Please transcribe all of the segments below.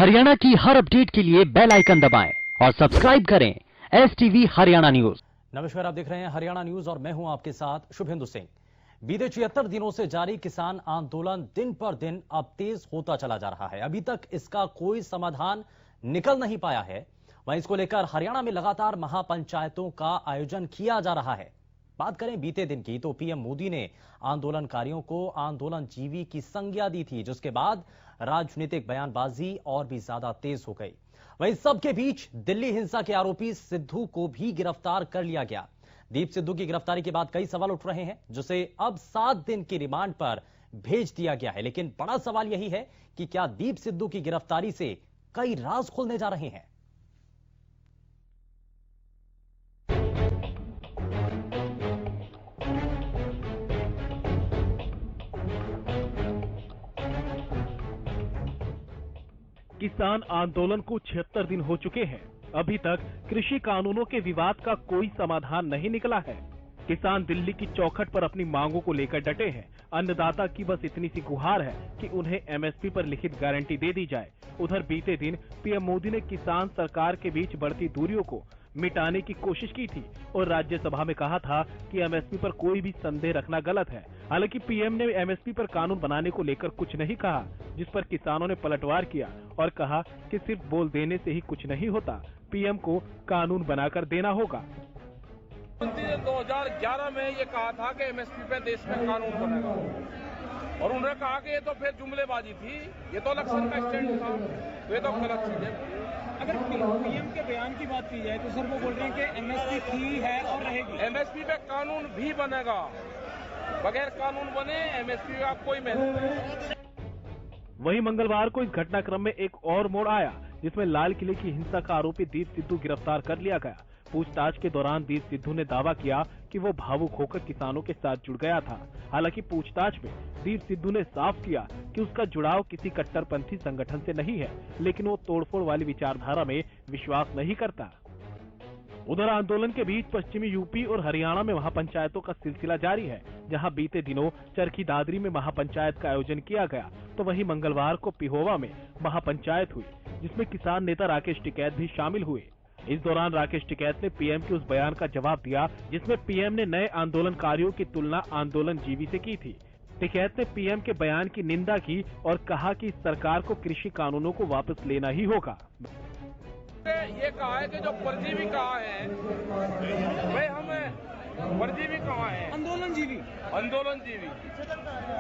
हरियाणा की हर अपडेट के लिए बेल आइकन दबाएं और सब्सक्राइब करें STV हरियाणा न्यूज। नमस्कार, आप देख रहे हैं हरियाणा न्यूज और मैं हूं आपके साथ शुभेंदु सिंह। बीते 76 दिनों से जारी किसान आंदोलन दिन पर दिन अब तेज होता चला जा रहा है। अभी तक इसका कोई समाधान निकल नहीं पाया है। वहीं इसको लेकर हरियाणा में लगातार महापंचायतों का आयोजन किया जा रहा है। बात करें बीते दिन की तो पीएम मोदी ने आंदोलनकारियों को आंदोलन जीवी की संज्ञा दी थी, जिसके बाद राजनीतिक बयानबाजी और भी ज्यादा तेज हो गई। वहीं सबके बीच दिल्ली हिंसा के आरोपी सिद्धू को भी गिरफ्तार कर लिया गया। दीप सिद्धू की गिरफ्तारी के बाद कई सवाल उठ रहे हैं, जिसे अब 7 दिन की रिमांड पर भेज दिया गया है। लेकिन बड़ा सवाल यही है कि क्या दीप सिद्धू की गिरफ्तारी से कई राज खुलने जा रहे हैं। किसान आंदोलन को 76 दिन हो चुके हैं। अभी तक कृषि कानूनों के विवाद का कोई समाधान नहीं निकला है। किसान दिल्ली की चौखट पर अपनी मांगों को लेकर डटे हैं। अन्नदाता की बस इतनी सी गुहार है कि उन्हें MSP पर लिखित गारंटी दे दी जाए। उधर बीते दिन पीएम मोदी ने किसान सरकार के बीच बढ़ती दूरियों को मिटाने की कोशिश की थी और राज्यसभा में कहा था कि MSP पर कोई भी संदेह रखना गलत है। हालांकि पीएम ने MSP पर कानून बनाने को लेकर कुछ नहीं कहा, जिस पर किसानों ने पलटवार किया और कहा कि सिर्फ बोल देने से ही कुछ नहीं होता, पीएम को कानून बनाकर देना होगा। 2011 में ये कहा था कि MSP पे देश में कानून बनेगा और उन्होंने कहा कि ये तो फिर जुमलेबाजी थी, ये तो इलेक्शन का स्टैंड था, तो ये तो गलत चीज है। अगर पीएम के बयान की बात की जाए तो सर वो बोल रहे हैं कि MSP थी, है और रहेगी। MSP पे कानून भी बनेगा, बगैर कानून बने MSP का कोई महत्व नहीं। वहीं मंगलवार को इस घटनाक्रम में एक और मोड़ आया, जिसमें लाल किले की हिंसा का आरोपी दीप सिद्धू गिरफ्तार कर लिया गया। पूछताछ के दौरान दीप सिद्धू ने दावा किया कि वो भावुक होकर किसानों के साथ जुड़ गया था। हालांकि पूछताछ में दीप सिद्धू ने साफ किया कि उसका जुड़ाव किसी कट्टरपंथी संगठन से नहीं है, लेकिन वो तोड़फोड़ वाली विचारधारा में विश्वास नहीं करता। उधर आंदोलन के बीच पश्चिमी यूपी और हरियाणा में महापंचायतों का सिलसिला जारी है, जहां बीते दिनों चरखी दादरी में महापंचायत का आयोजन किया गया, तो वहीं मंगलवार को पिहोवा में महापंचायत हुई, जिसमें किसान नेता राकेश टिकैत भी शामिल हुए। इस दौरान राकेश टिकैत ने पीएम के उस बयान का जवाब दिया, जिसमें पीएम ने नए आंदोलनकारियों की तुलना आंदोलन जीवी से की थी। टिकैत ने पीएम के बयान की निंदा की और कहा कि सरकार को कृषि कानूनों को वापस लेना ही होगा। ये कहा है कि जो परजीवी कहा है भाई, हमें परजीवी कहा है, आंदोलन जीवी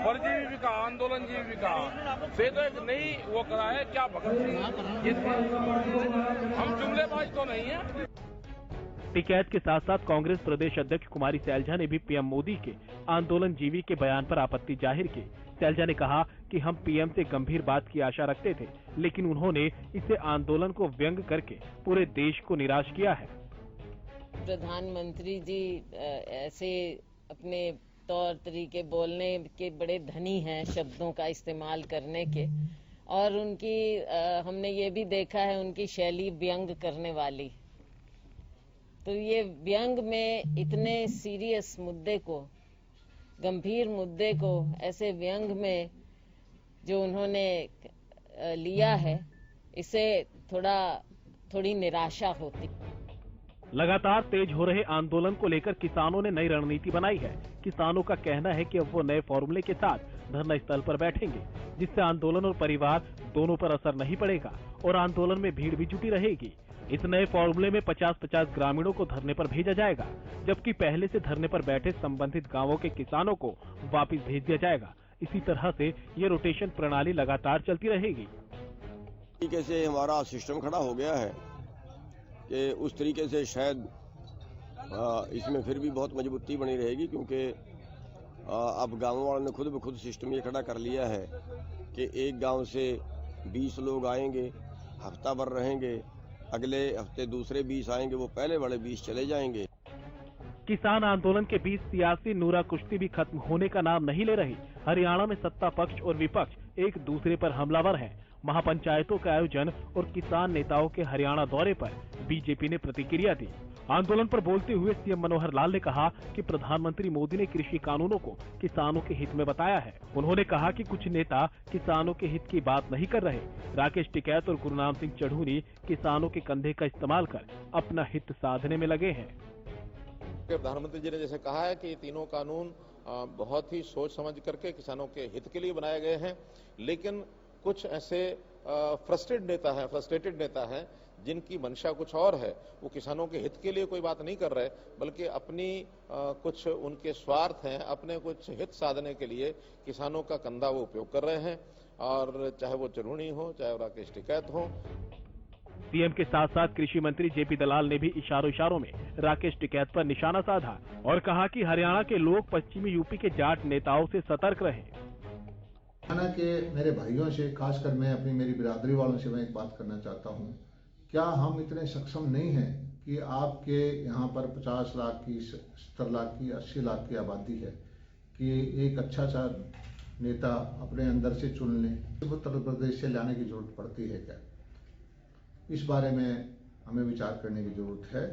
परजीवी भी कहा, आंदोलन जीवी भी कहा, से तो एक नई वो करा है क्या भगत सिंह, ये हम जुमलेबाज तो नहीं है। टिकैत के साथ साथ कांग्रेस प्रदेश अध्यक्ष कुमारी सैलजा ने भी पीएम मोदी के आंदोलन जीवी के बयान पर आपत्ति जाहिर की। सैलजा ने कहा कि हम पीएम से गंभीर बात की आशा रखते थे, लेकिन उन्होंने इसे आंदोलन को व्यंग करके पूरे देश को निराश किया है। प्रधानमंत्री जी ऐसे अपने तौर तरीके बोलने के बड़े धनी हैं, शब्दों का इस्तेमाल करने के, और उनकी हमने ये भी देखा है उनकी शैली व्यंग करने वाली। तो ये व्यंग में इतने सीरियस मुद्दे को, गंभीर मुद्दे को ऐसे व्यंग में जो उन्होंने लिया है, इससे थोड़ी निराशा होती। लगातार तेज हो रहे आंदोलन को लेकर किसानों ने नई रणनीति बनाई है। किसानों का कहना है कि अब वो नए फॉर्मूले के साथ धरना स्थल पर बैठेंगे, जिससे आंदोलन और परिवार दोनों पर असर नहीं पड़ेगा और आंदोलन में भीड़ भी जुटी रहेगी। इस नए फॉर्मूले में 50-50 ग्रामीणों को धरने पर भेजा जाएगा, जबकि पहले से धरने पर बैठे संबंधित गांवों के किसानों को वापस भेज दिया जाएगा। इसी तरह से ये रोटेशन प्रणाली लगातार चलती रहेगी। तरीके से हमारा सिस्टम खड़ा हो गया है कि उस तरीके से शायद इसमें फिर भी बहुत मजबूती बनी रहेगी, क्योंकि अब गाँव वालों ने खुद ब खुद सिस्टम ये खड़ा कर लिया है कि एक गांव से 20 लोग आएंगे, हफ्ता भर रहेंगे, अगले हफ्ते दूसरे 20 आएंगे, वो पहले वाले 20 चले जाएंगे। किसान आंदोलन के बीच सियासी नूरा कुश्ती भी खत्म होने का नाम नहीं ले रही। हरियाणा में सत्ता पक्ष और विपक्ष एक दूसरे पर हमलावर हैं। महापंचायतों का आयोजन और किसान नेताओं के हरियाणा दौरे पर बीजेपी ने प्रतिक्रिया दी। आंदोलन पर बोलते हुए सीएम मनोहर लाल ने कहा कि प्रधानमंत्री मोदी ने कृषि कानूनों को किसानों के हित में बताया है। उन्होंने कहा कि कुछ नेता किसानों के हित की बात नहीं कर रहे। राकेश टिकैत और गुरनाम सिंह चढ़ूनी किसानों के कंधे का इस्तेमाल कर अपना हित साधने में लगे हैं। प्रधानमंत्री जी ने जैसे कहा है कि ये तीनों कानून बहुत ही सोच समझ करके किसानों के हित के लिए बनाए गए हैं, लेकिन कुछ ऐसे फ्रस्ट्रेटेड नेता हैं जिनकी मंशा कुछ और है। वो किसानों के हित के लिए कोई बात नहीं कर रहे, बल्कि अपनी कुछ उनके स्वार्थ हैं, अपने कुछ हित साधने के लिए किसानों का कंधा वो उपयोग कर रहे हैं, और चाहे वो चढ़ूनी हो, चाहे वो राकेश टिकैत हो। सीएम के साथ साथ कृषि मंत्री जेपी दलाल ने भी इशारों में राकेश टिकैत पर निशाना साधा और कहा कि हरियाणा के लोग पश्चिमी यूपी के जाट नेताओं से सतर्क रहें। हरियाणा के मेरे भाइयों से, खासकर मैं अपनी मेरी बिरादरी वालों से मैं एक बात करना चाहता हूं, क्या हम इतने सक्षम नहीं हैं कि आपके यहाँ पर 50 लाख की, 70 लाख की, 80 लाख की आबादी है कि एक अच्छा सा नेता अपने अंदर से चुन लें? उत्तर प्रदेश से लाने की जरूरत पड़ती है क्या? इस बारे में हमें विचार करने की जरूरत है।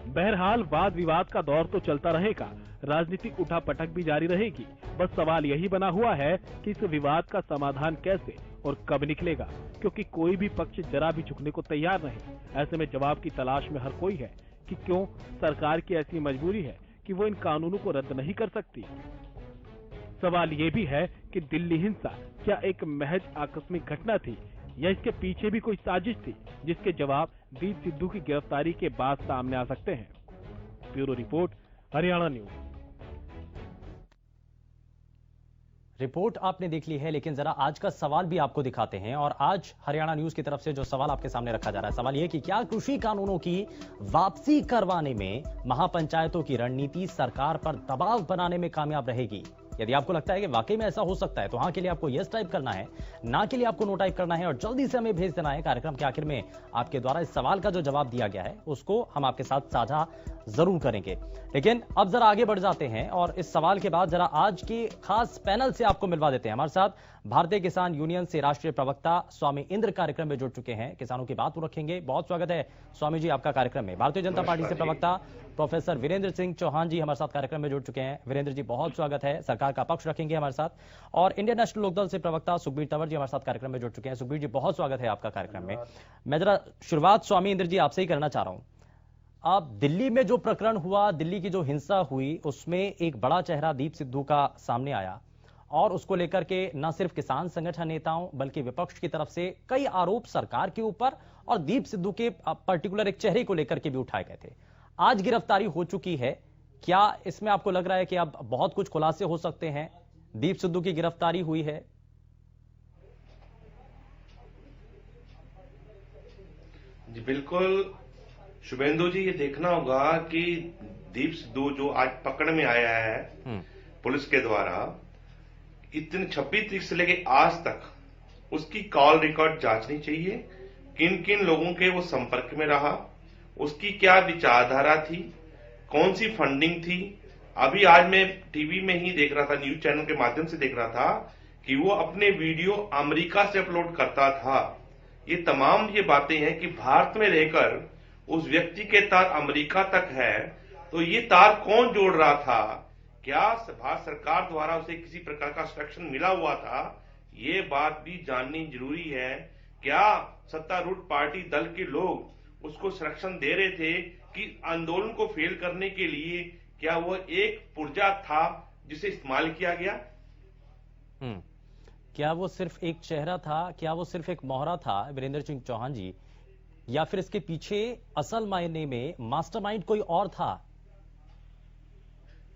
बहरहाल वाद विवाद का दौर तो चलता रहेगा, राजनीतिक उठापटक भी जारी रहेगी। बस सवाल यही बना हुआ है कि इस विवाद का समाधान कैसे और कब निकलेगा, क्योंकि कोई भी पक्ष जरा भी झुकने को तैयार नहीं। ऐसे में जवाब की तलाश में हर कोई है कि क्यों सरकार की ऐसी मजबूरी है कि वो इन कानूनों को रद्द नहीं कर सकती। सवाल ये भी है कि दिल्ली हिंसा क्या एक महज आकस्मिक घटना थी या इसके पीछे भी कोई साजिश थी, जिसके जवाब दीप सिद्धू की गिरफ्तारी के बाद सामने आ सकते हैं। Bureau report, Haryana news. Report आपने देख ली है, लेकिन जरा आज का सवाल भी आपको दिखाते हैं। और आज हरियाणा न्यूज की तरफ से जो सवाल आपके सामने रखा जा रहा है, सवाल यह कि क्या कृषि कानूनों की वापसी करवाने में महापंचायतों की रणनीति सरकार पर दबाव बनाने में कामयाब रहेगी? यदि आपको लगता है कि वाकई में ऐसा हो सकता है तो हाँ के लिए आपको यस टाइप करना है, ना के लिए आपको नो टाइप करना है और जल्दी से हमें भेज देना है। कार्यक्रम के आखिर में आपके द्वारा इस सवाल का जो जवाब दिया गया है उसको हम आपके साथ साझा जरूर करेंगे। लेकिन अब जरा आगे बढ़ जाते हैं और इस सवाल के बाद जरा आज के खास पैनल से आपको मिलवा देते हैं। हमारे साथ भारतीय किसान यूनियन से राष्ट्रीय प्रवक्ता स्वामी इंद्र कार्यक्रम में जुड़ चुके हैं, किसानों की बात रखेंगे। बहुत स्वागत है स्वामी जी आपका कार्यक्रम में। भारतीय जनता पार्टी से प्रवक्ता प्रोफेसर वीरेंद्र सिंह चौहान जी हमारे साथ कार्यक्रम में जुड़ चुके हैं। वीरेंद्र जी बहुत स्वागत है, सरकार का पक्ष रखेंगे हमारे साथ। और इंडियन नेशनल लोकदल से प्रवक्ता सुखबीर तंवर जी हमारे साथ कार्यक्रम में जुड़ चुके हैं। सुखबीर जी बहुत स्वागत है आपका कार्यक्रम में। मैं जरा शुरुआत स्वामी इंद्र जी आपसे ही करना चाह रहा हूं। अब दिल्ली में जो प्रकरण हुआ, दिल्ली की जो हिंसा हुई, उसमें एक बड़ा चेहरा दीप सिद्धू का सामने आया और उसको लेकर के न सिर्फ किसान संगठन नेताओं बल्कि विपक्ष की तरफ से कई आरोप सरकार के ऊपर और दीप सिद्धू के पर्टिकुलर एक चेहरे को लेकर के भी उठाए गए थे। आज गिरफ्तारी हो चुकी है, क्या इसमें आपको लग रहा है कि अब बहुत कुछ खुलासे हो सकते हैं? दीप सिद्धू की गिरफ्तारी हुई है। जी बिल्कुल शुभेंदु जी, ये देखना होगा कि दीप सिद्धू जो आज पकड़ में आया है पुलिस के द्वारा, इतने 26 तारीख से लेके आज तक उसकी कॉल रिकॉर्ड जांचनी चाहिए। किन किन लोगों के वो संपर्क में रहा, उसकी क्या विचारधारा थी, कौन सी फंडिंग थी। अभी आज मैं टीवी में ही देख रहा था, न्यूज चैनल के माध्यम से देख रहा था कि वो अपने वीडियो अमेरिका से अपलोड करता था। ये तमाम ये बातें हैं कि भारत में रहकर उस व्यक्ति के तार अमेरिका तक है, तो ये तार कौन जोड़ रहा था? क्या भारत सरकार द्वारा उसे किसी प्रकार का इंस्ट्रक्शन मिला हुआ था? ये बात भी जाननी जरूरी है। क्या सत्तारूढ़ पार्टी दल के लोग उसको संरक्षण दे रहे थे कि आंदोलन को फेल करने के लिए क्या वो एक पुर्जा था जिसे इस्तेमाल किया गया? क्या वो सिर्फ एक चेहरा था, क्या वो सिर्फ एक मोहरा था वीरेंद्र सिंह चौहान जी, या फिर इसके पीछे असल मायने में मास्टरमाइंड कोई और था?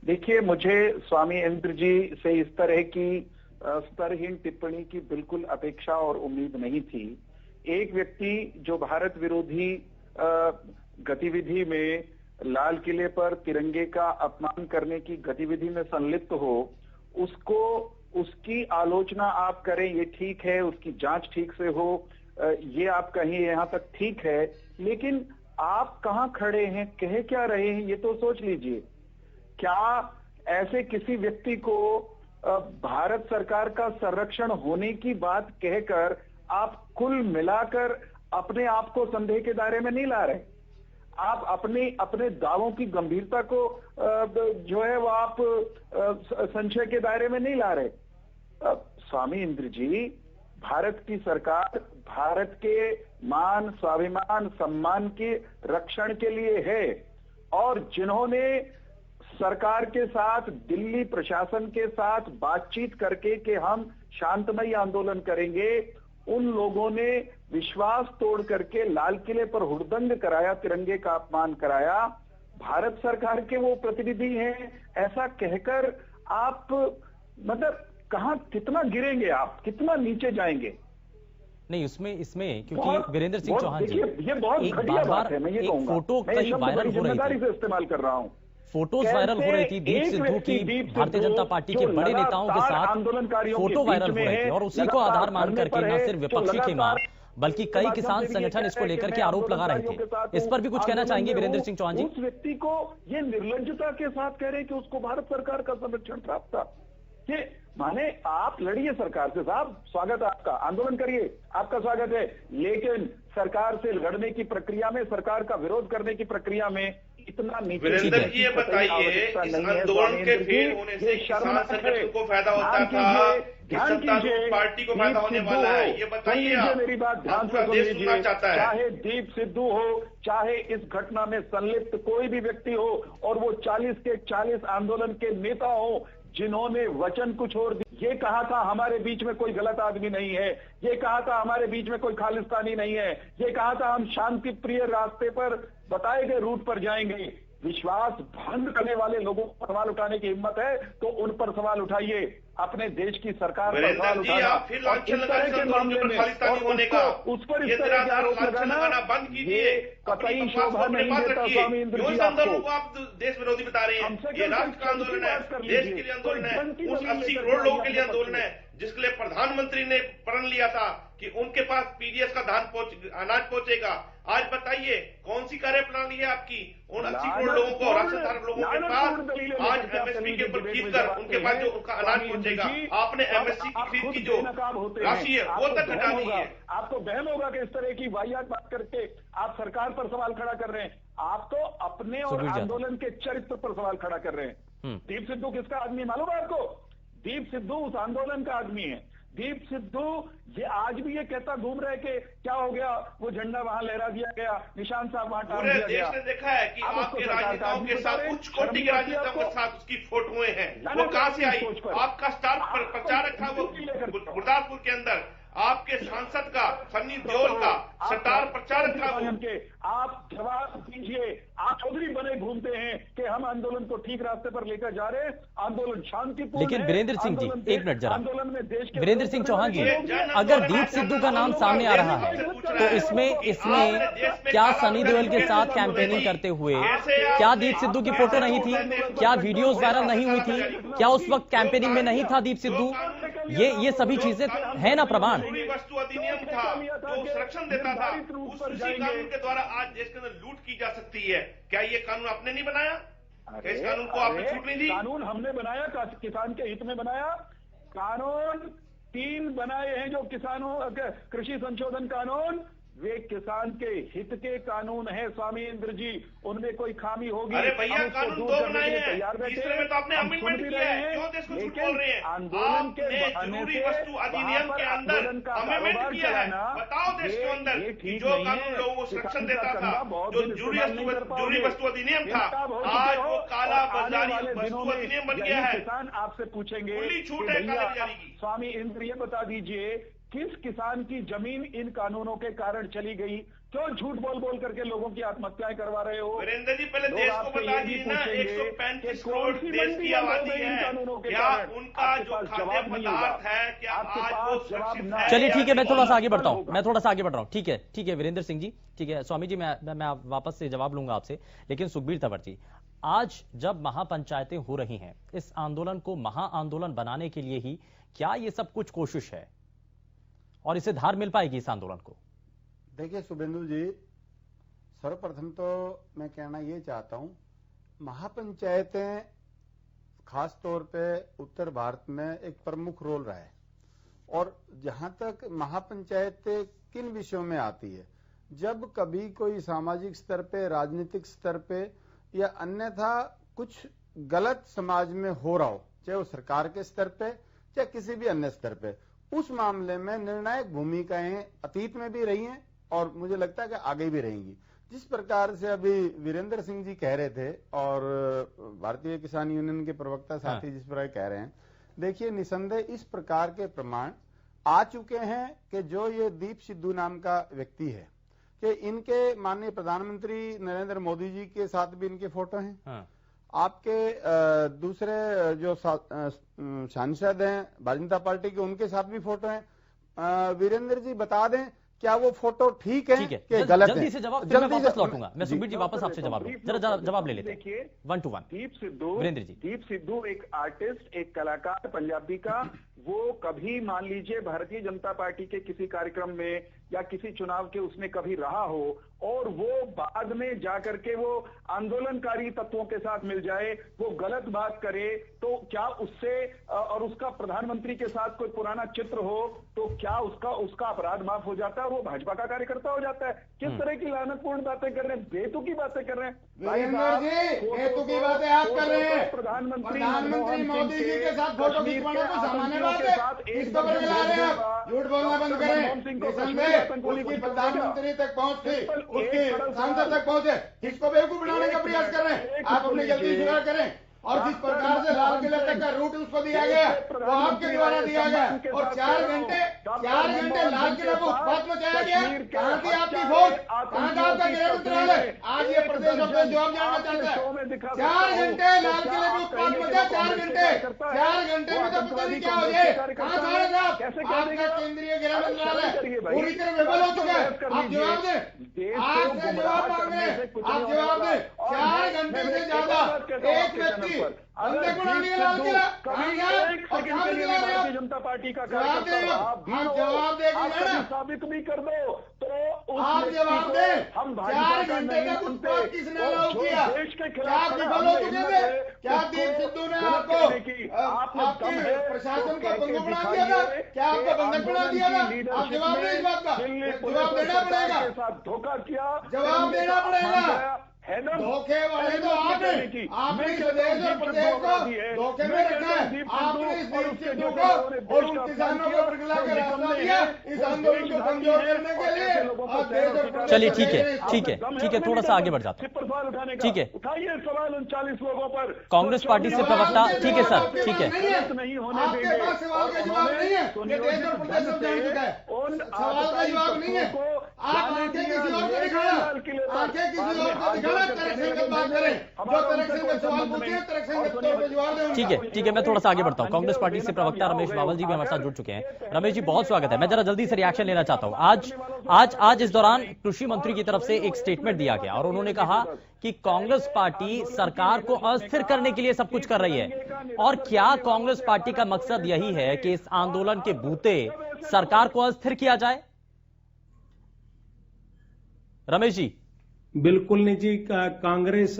देखिए, मुझे स्वामी इंद्र जी से इस तरह की स्तरहीन टिप्पणी की बिल्कुल अपेक्षा और उम्मीद नहीं थी। एक व्यक्ति जो भारत विरोधी गतिविधि में, लाल किले पर तिरंगे का अपमान करने की गतिविधि में संलिप्त हो, उसको उसकी आलोचना आप करें ये ठीक है, उसकी जांच ठीक से हो ये आप कहीं यहां तक ठीक है, लेकिन आप कहां खड़े हैं, कह क्या रहे हैं, ये तो सोच लीजिए। क्या ऐसे किसी व्यक्ति को भारत सरकार का संरक्षण होने की बात कहकर आप कुल मिलाकर अपने आप को संदेह के दायरे में नहीं ला रहे? आप अपने दावों की गंभीरता को जो है वो आप संशय के दायरे में नहीं ला रहे। स्वामी इंद्र जी, भारत की सरकार भारत के मान, स्वाभिमान, सम्मान के रक्षण के लिए है, और जिन्होंने सरकार के साथ, दिल्ली प्रशासन के साथ बातचीत करके कि हम शांतमयी आंदोलन करेंगे, उन लोगों ने विश्वास तोड़ करके लाल किले पर हुड़दंग कराया, तिरंगे का अपमान कराया। भारत सरकार के वो प्रतिनिधि हैं, ऐसा कहकर आप मतलब कहां, कितना गिरेंगे आप, कितना नीचे जाएंगे? नहीं, इसमें क्योंकि वीरेंद्र सिंह चौहान जी, ये बहुत घटिया बात है। मैं ये कहूंगा, फोटो कई वायरल हो रही थी, से इस्तेमाल कर रहा हूं, फोटोज वायरल हो रही थी दीप सिद्धू की, भारतीय जनता पार्टी के बड़े नेताओं के साथ फोटो वायरल हो रही थी, और उसी को आधार मान करके न सिर्फ विपक्षी खेमा बल्कि कई किसान संगठन इसको लेकर के आरोप लगा रहे थे। इस पर भी कुछ कहना चाहेंगे वीरेंद्र सिंह चौहान जी? उस व्यक्ति को ये निर्लज्जता के साथ कह रहे हैं कि उसको भारत सरकार का संरक्षण प्राप्त था। ये माने आप लड़िए सरकार से साहब, स्वागत है आपका, आंदोलन करिए, आपका स्वागत है, लेकिन सरकार से लड़ने की प्रक्रिया में, सरकार का विरोध करने की प्रक्रिया में इतना नीचे। वीरेंद्र जी, ये बताइए, इस आंदोलन के फेल होने से किसान संगठन को फायदा होता था, सत्तारूढ़ पार्टी को फायदा होने वाला है, ये बताइए आप। मेरी बात ध्यान से सुन लीजिए, चाहे दीप सिद्धू हो, चाहे इस घटना में संलिप्त कोई भी व्यक्ति हो, और वो 40 के 40 आंदोलन के नेता हो, जिन्होंने वचन कुछ और ये कहा था हमारे बीच में कोई गलत आदमी नहीं है, ये कहा था हमारे बीच में कोई खालिस्तानी नहीं है, ये कहा था हम शांति प्रिय रास्ते पर, बताए गए रूट पर जाएंगे। विश्वास भंग करने वाले लोगों पर सवाल उठाने की हिम्मत है तो उन पर सवाल उठाइए, अपने देश की सरकार पर सवाल उठाना, और इस तरह के मामले में और उस पर इस तरह के आरोप लगाना बंद कीजिए, कतई शोभा नहीं देता। स्वामी इंद्र जी, आप देश विरोधी बता रहे हैं, ये राष्ट्र का आंदोलन है, देश के लिए आंदोलन है, उस 80 करोड़ लोगों के लिए आंदोलन है, जिसके लिए प्रधानमंत्री ने प्रण लिया था कि उनके पास पीडीएस का अनाज पहुंचेगा। आज बताइए कौन सी कार्यप्रणाली है आपकी उन 80 करोड़ लोगों को, राशन धारक लोगों के पास आज एमएसपी के ऊपर खरीद कर उनके पास जो उनका अनाज पहुंचेगा, आपने एमएसपी की खरीद की जो राशि है वो तक घटा दी है। आपको बहम होगा कि इस तरह की वाहियात बात करके आप सरकार पर सवाल खड़ा कर रहे हैं। आप तो अपने और आंदोलन के चरित्र पर सवाल खड़ा कर रहे हैं। दीप सिद्धू किसका आदमी मालूम है आपको? दीप सिद्धू उस आंदोलन का आदमी है। दीप सिद्धू ये आज भी ये कहता घूम रहे कि क्या हो गया, वो झंडा वहां लहरा दिया गया, निशान साहब वहां टांग दिया गया। देश ने देखा है कि आपके राजनेताओं के साथ, उच्च कोटि के राजनेताओं के साथ उसकी फोटोएं हैं, वो कहां से आई? आपका स्टार प्रचारक था वो गुरदासपुर के अंदर, आपके सांसद का, सन्नी देओल का स्टार प्रचारक था वो। आप जवाब दीजिए, आप चौधरी बने घूमते हैं कि हम आंदोलन को ठीक रास्ते पर लेकर जा रहे हैं, आंदोलन शांतिपूर्ण। लेकिन वीरेंद्र सिंह जी, एक मिनट जरा, आंदोलन में देश के वीरेंद्र सिंह चौहान जी, अगर दीप सिद्धू का नाम सामने आ रहा है तो इसमें क्या सनी देओल के साथ कैंपेनिंग करते हुए क्या दीप सिद्धू की फोटो नहीं थी? क्या वीडियोस वायरल नहीं हुई थी? क्या उस वक्त कैंपेनिंग में नहीं था दीप सिद्धू? ये सभी चीजें है ना प्रमाण। जरूरी वस्तु अधिनियम था जो संरक्षण देता था, उसी कानून के द्वारा आज देश के अंदर लूट की जा सकती है। क्या ये कानून आपने नहीं बनाया? इस कानून को आपने छूट नहीं दी? कानून हमने बनाया, किसान के हित में बनाया। कानून 3 बनाए हैं जो किसानों, कृषि संशोधन कानून, वे किसान के हित के कानून है स्वामी इंद्र जी, उनमें कोई खामी होगी। अरे भैया, कानून 2 बनाए हैं, तीसरे में तो आपने अमेंडमेंट किया है, क्यों देश को झूठ बोल रहे हैं? आंदोलन के जरूरी वस्तु अधिनियम के अंदर अमेंडमेंट किया है। बताओ देश के अंदर जो कानून लोगों को संरक्षण देता था, जो जरूरी वस्तु अधिनियम था, आज वो काला बाजारी वस्तु अधिनियम बन गया है। किसान आपसे पूछेंगे, खुली छूट है कालाबाजारी की। स्वामी इंद्र ये बता दीजिए, किस किसान की जमीन इन कानूनों के कारण चली गई? क्यों झूठ बोल बोल करके लोगों की आत्महत्याएं करवा रहे हो? वीरेंद्र जी, पहले देश को बता दीजिए ना, 135 करोड़ देश की आबादी है, क्या उनका जो खाद्य पदार्थ है, क्या आज वो सुरक्षित है? चलिए ठीक है, मैं थोड़ा सा आगे बढ़ता हूं, ठीक है वीरेंद्र सिंह जी, ठीक है स्वामी जी, मैं वापस से जवाब लूंगा आपसे। लेकिन सुखबीर तंवर जी, आज जब महापंचायतें हो रही हैं, इस आंदोलन को महा आंदोलन बनाने के लिए ही क्या ये सब कुछ कोशिश है और इसे धार मिल पाएगी इस आंदोलन को? देखिए शुभेंदु जी, सर्वप्रथम तो मैं कहना ये चाहता हूं, महापंचायतें खास तौर पे उत्तर भारत में एक प्रमुख रोल रहा है, और जहां तक महापंचायतें किन विषयों में आती है, जब कभी कोई सामाजिक स्तर पे, राजनीतिक स्तर पे या अन्यथा कुछ गलत समाज में हो रहा हो, चाहे वो सरकार के स्तर पे चाहे किसी भी अन्य स्तर पे, उस मामले में निर्णायक भूमिकाएं अतीत में भी रही हैं और मुझे लगता है कि आगे भी रहेंगी। जिस प्रकार से अभी वीरेंद्र सिंह जी कह रहे थे और भारतीय किसान यूनियन के प्रवक्ता साथी जिस प्रकार कह रहे हैं, देखिए निसंदेह इस प्रकार के प्रमाण आ चुके हैं कि जो ये दीप सिद्धू नाम का व्यक्ति है कि इनके माननीय प्रधानमंत्री नरेंद्र मोदी जी के साथ भी इनके फोटो हैं। हाँ। आपके दूसरे जो सांसद हैं भारतीय जनता पार्टी के, उनके साथ भी फोटो हैं। वीरेंद्र जी बता दें क्या वो फोटो ठीक है कि गलत है? जल्दी से जवाब, फिर मैं वापस लौटूंगा। मैं सुखबीर जी वापस आपसे जवाब लूं, जरा जवाब ले लेते हैं। देखिए 1 to 1 दीप सिद्धू, वीरेंद्र जी, दीप सिद्धू एक आर्टिस्ट, एक कलाकार पंजाबी का, वो कभी मान लीजिए भारतीय जनता पार्टी के किसी कार्यक्रम में या किसी चुनाव के उसमें कभी रहा हो और वो बाद में जाकर के वो आंदोलनकारी तत्वों के साथ मिल जाए, वो गलत बात करे, तो क्या उससे और उसका प्रधानमंत्री के साथ कोई पुराना चित्र हो तो क्या उसका अपराध माफ हो जाता है और वो भाजपा का कार्यकर्ता हो जाता है? किस तरह की लानतपूर्ण बातें कर रहे हैं, बेतुकी बातें कर रहे हैं। बेतुकी बातें आप कर रहे हैं। प्रधानमंत्री मोदी जी के साथ फोटो खिंचवाना तो सामान्य बात है, इसको पर मिला रहे हैं आप। झूठ बोलना बंद करें। उसकी प्रधानमंत्री तक पहुंच थी, उसकी सांसद तक पहुंचे, किसको बेवकूफ बनाने का प्रयास कर रहे हैं? आप अपनी गलती स्वीकार करें। और जिस प्रकार से लाल किले तक का रूट उसको दिया गया वो आपके द्वारा दिया गया और 4 घंटे लाल किले को उत्पात मचाया गया। कहाँ थी आपकी फौज, कहाँ था आपका गृह मंत्रालय? आज ये प्रदेश अपने जवाब जानना चाहता है। 4 घंटे लाल किले को उत्पात मचा, 4 घंटे में तो पता नहीं क्या हो जाए। कहाँ था साहब आपका केंद्रीय गृह मंत्रालय? पूरी तरह विफल हो चुका है। आप जवाब दें, आज से जवाब मांग रहे हैं, आप जवाब दें। 4 घंटे से ज्यादा एक व्यक्ति भारतीय जनता पार्टी का जवाब देगा, साबित भी कर दो तो आप जवाब दें। हम 4 घंटे तक उत्पात किसने अलाउ किया? देश के क्या खिलाफ विफल हो चुके थे? क्या दीप सिद्धू ने आपको आपके प्रशासन को पंगु बना दिया था? क्या आपको बंधक बना दिया था? आप जवाब दें इस बात का, जवाब देना पड़ेगा, धोखा किया, जवाब देना पड़ेगा। धोखे वाले तो आपने इस देश और प्रदेश को धोखे में रखा है। आपने इस दीप सिद्धू को और उन किसानों को पिघला के रास्ता दिया इस आंदोलन को कमजोर करने के लिए। चलिए ठीक है, थोड़ा सा आगे बढ़ जाते हैं। ठीक है, उठाइए सवाल 39 लोगों पर। कांग्रेस पार्टी से प्रवक्ता, ठीक है सर, ठीक है, नहीं होने आपके पास सवाल का जवाब नहीं है। ये देश और प्रदेश सब जान चुका है, सवाल का जवाब नहीं है। आप आंखें किसी और को दिखाना, आंखें किसी और को दिखाना, बात करें, जो तरक्सन का सवाल पूछे तरक्सन के तौर पे जवाब दें। ठीक है, मैं थोड़ा सा आगे बढ़ता हूं। कांग्रेस पार्टी से प्रवक्ता रमेश बावल जी भी हमारे साथ जुड़ चुके हैं। रमेश जी बहुत स्वागत है। मैं जरा जल्दी से रिएक्शन लेना चाहता हूं। आज इस दौरान कृषि मंत्री की तरफ से एक स्टेटमेंट दिया गया और उन्होंने कहा कि कांग्रेस पार्टी सरकार को अस्थिर करने के लिए सब कुछ कर रही है। और क्या कांग्रेस पार्टी का मकसद यही है कि इस आंदोलन के बूते सरकार को अस्थिर किया जाए? रमेश जी। बिल्कुल नहीं जी। कांग्रेस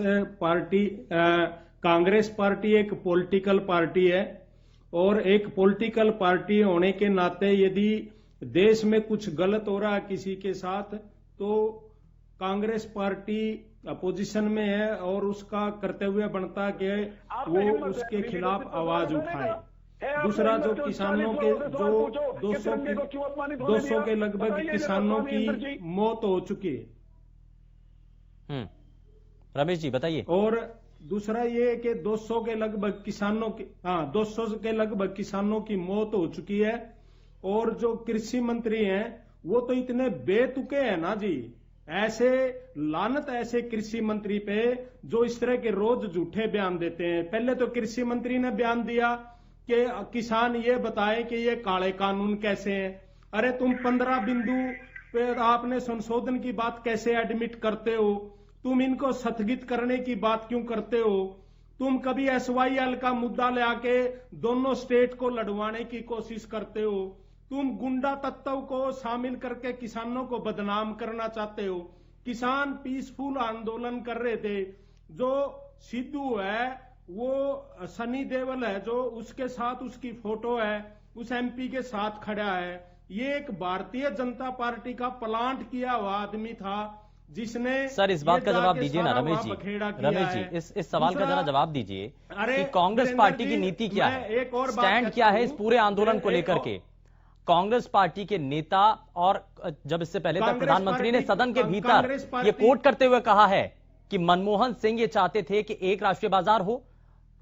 पार्टी एक पॉलिटिकल पार्टी है और एक पॉलिटिकल पार्टी होने के नाते यदि देश में कुछ गलत हो रहा है किसी के साथ तो कांग्रेस पार्टी अपोजिशन में है और उसका कर्तव्य बनता कि वो उसके खिलाफ आवाज उठाए। दूसरा, जो किसानों के जो 200 के लगभग किसानों की मौत हो चुकी है। रमेश जी बताइए। और दूसरा ये कि 200 के लगभग किसानों की मौत हो चुकी है। और जो कृषि मंत्री हैं वो तो इतने बेतुके हैं ना जी, ऐसे लानत ऐसे कृषि मंत्री पे जो इस तरह के रोज झूठे बयान देते हैं। पहले तो कृषि मंत्री ने बयान दिया कि किसान ये बताए कि ये काले कानून कैसे हैं। अरे तुम 15 बिंदु पे आपने संशोधन की बात कैसे एडमिट करते हो? तुम इनको स्थगित करने की बात क्यों करते हो? तुम कभी SYL का मुद्दा ले आके दोनों स्टेट को लड़वाने की कोशिश करते हो। तुम गुंडा तत्व को शामिल करके किसानों को बदनाम करना चाहते हो। किसान पीसफुल आंदोलन कर रहे थे। जो सिद्धू है वो सनी देओल है जो उसके साथ उसकी फोटो है, उस MP के साथ खड़ा है। ये एक भारतीय जनता पार्टी का प्लांट किया हुआ आदमी था जिसने सर इस बात का जवाब दीजिए ना रमेश जी, इस सवाल का जरा जवाब दीजिए कि कांग्रेस पार्टी की नीति क्या है, स्टैंड क्या है इस पूरे आंदोलन को लेकर के। कांग्रेस पार्टी के नेता और जब इससे पहले तक प्रधानमंत्री ने सदन के भीतर ये कोट करते हुए कहा है कि मनमोहन सिंह ये चाहते थे कि एक राष्ट्रीय बाजार हो।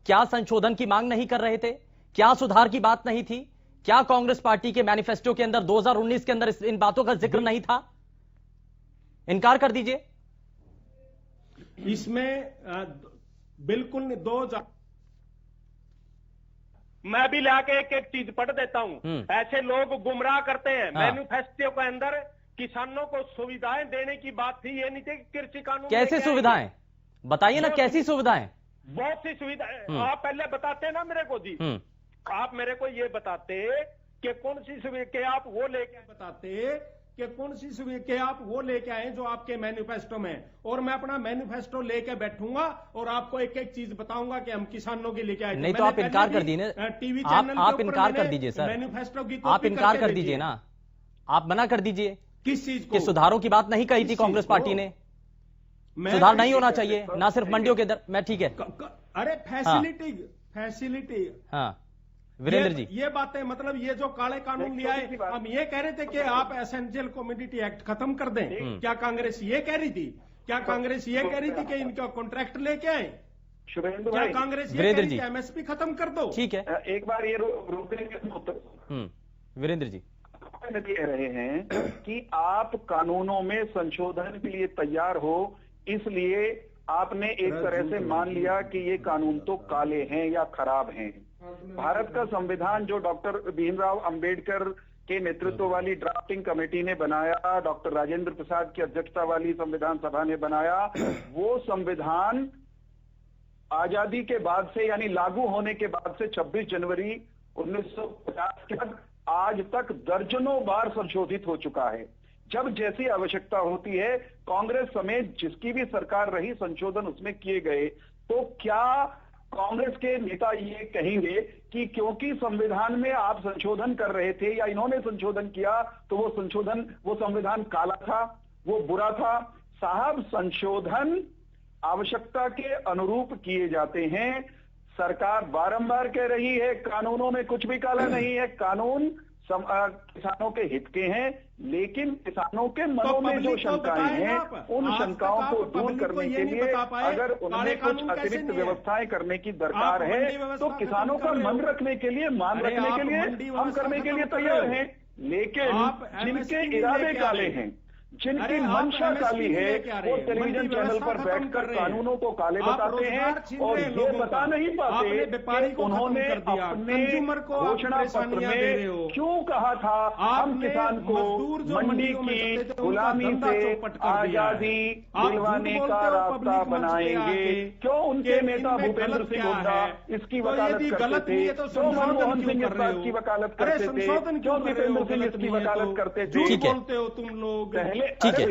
क्या संशोधन की मांग नहीं कर रहे थे? क्या सुधार की बात नहीं थी? क्या कांग्रेस पार्टी के मैनिफेस्टो के अंदर 2019 के अंदर इन बातों का जिक्र नहीं था? इनकार कर दीजिए। इसमें बिल्कुल मैं भी लाके एक एक चीज पढ़ देता हूं। ऐसे लोग गुमराह करते हैं। मैनिफेस्टो के अंदर किसानों को सुविधाएं देने की बात थी, ये नहीं थी कि कृषि कानून। कैसे सुविधाएं बताइए ना, कैसी सुविधाएं? बहुत सी सुविधाएं आप पहले बताते ना मेरे को जी। आप मेरे को ये बताते कि कौन सी सुविधा आप वो लेके बताते कि कौन सी सुविधा आप वो लेके आए जो आपके मैनिफेस्टो में, और मैं अपना मैनिफेस्टो लेके बैठूंगा और आपको एक एक चीज बताऊंगा कि हम किसानों के लेके आए। नहीं तो आप इनकार कर दीजिए, टीवी चैनल आप इनकार कर दीजिए सर, मैनिफेस्टो की आप इनकार कर दीजिए ना, आप मना कर दीजिए। किस चीज को? सुधारों की बात नहीं कही थी कांग्रेस पार्टी ने। सुधार नहीं होना चाहिए ना सिर्फ मंडियों के अंदर। मैं ठीक है, अरे फैसिलिटी हाँ वीरेंद्र जी, ये बातें मतलब ये जो काले कानून लिया है, हम ये कह रहे थे कि आप एसेंशियल कमोडिटी एक्ट खत्म कर दें। क्या कांग्रेस ये कह रही थी? क्या कांग्रेस ये कह रही थी कि इनका कॉन्ट्रैक्ट लेके आए? क्या कांग्रेस ये कह रही थी एमएसपी खत्म कर दो? ठीक है, एक बार ये रोकने के वीरेंद्र जी कह रहे हैं कि आप कानूनों में संशोधन के लिए तैयार हो, इसलिए आपने एक तरह से मान लिया कि ये कानून तो काले हैं या खराब हैं। भारत का संविधान जो डॉक्टर भीमराव अंबेडकर के नेतृत्व वाली ड्राफ्टिंग कमेटी ने बनाया, डॉक्टर राजेंद्र प्रसाद की अध्यक्षता वाली संविधान सभा ने बनाया, वो संविधान आजादी के बाद से यानी लागू होने के बाद से 26 जनवरी 1950 के बाद आज तक दर्जनों बार संशोधित हो चुका है। जब जैसी आवश्यकता होती है, कांग्रेस समेत जिसकी भी सरकार रही, संशोधन उसमें किए गए। तो क्या कांग्रेस के नेता ये कहेंगे कि क्योंकि संविधान में आप संशोधन कर रहे थे या इन्होंने संशोधन किया तो वो संविधान काला था, वो बुरा था? साहब, संशोधन आवश्यकता के अनुरूप किए जाते हैं। सरकार बारंबार कह रही है कानूनों में कुछ भी काला नहीं है, कानून किसानों के हित के हैं, लेकिन किसानों के मनों में जो शंकाएं हैं उन शंकाओं को दूर करने के लिए अगर उन्हें कुछ अतिरिक्त व्यवस्थाएं करने की दरकार है तो किसानों का मन रखने के लिए, मान रखने के लिए हम करने के लिए तैयार हैं। लेकिन जिनके इरादे काले हैं, जिनकी मंशा काली है, वो टेलीविजन चैनल पर बैठकर कानूनों को काले बताते हैं और ये बता नहीं पाते कि उन्होंने अपने घोषणा पत्र में क्यों कहा था हम किसान को मंडी की गुलामी से आजादी दिलवाने का रास्ता बनाएंगे। क्यों उनके नेता भूपेंद्र सिंह हुड्डा इसकी वकालत करते थे? क्यों मनमोहन सिंह इस बात की वकालत करते थे? क्यों दीपेंद्र सिंह इसकी वकालत करते थे? बोलते हो तुम लोग। ठीक है,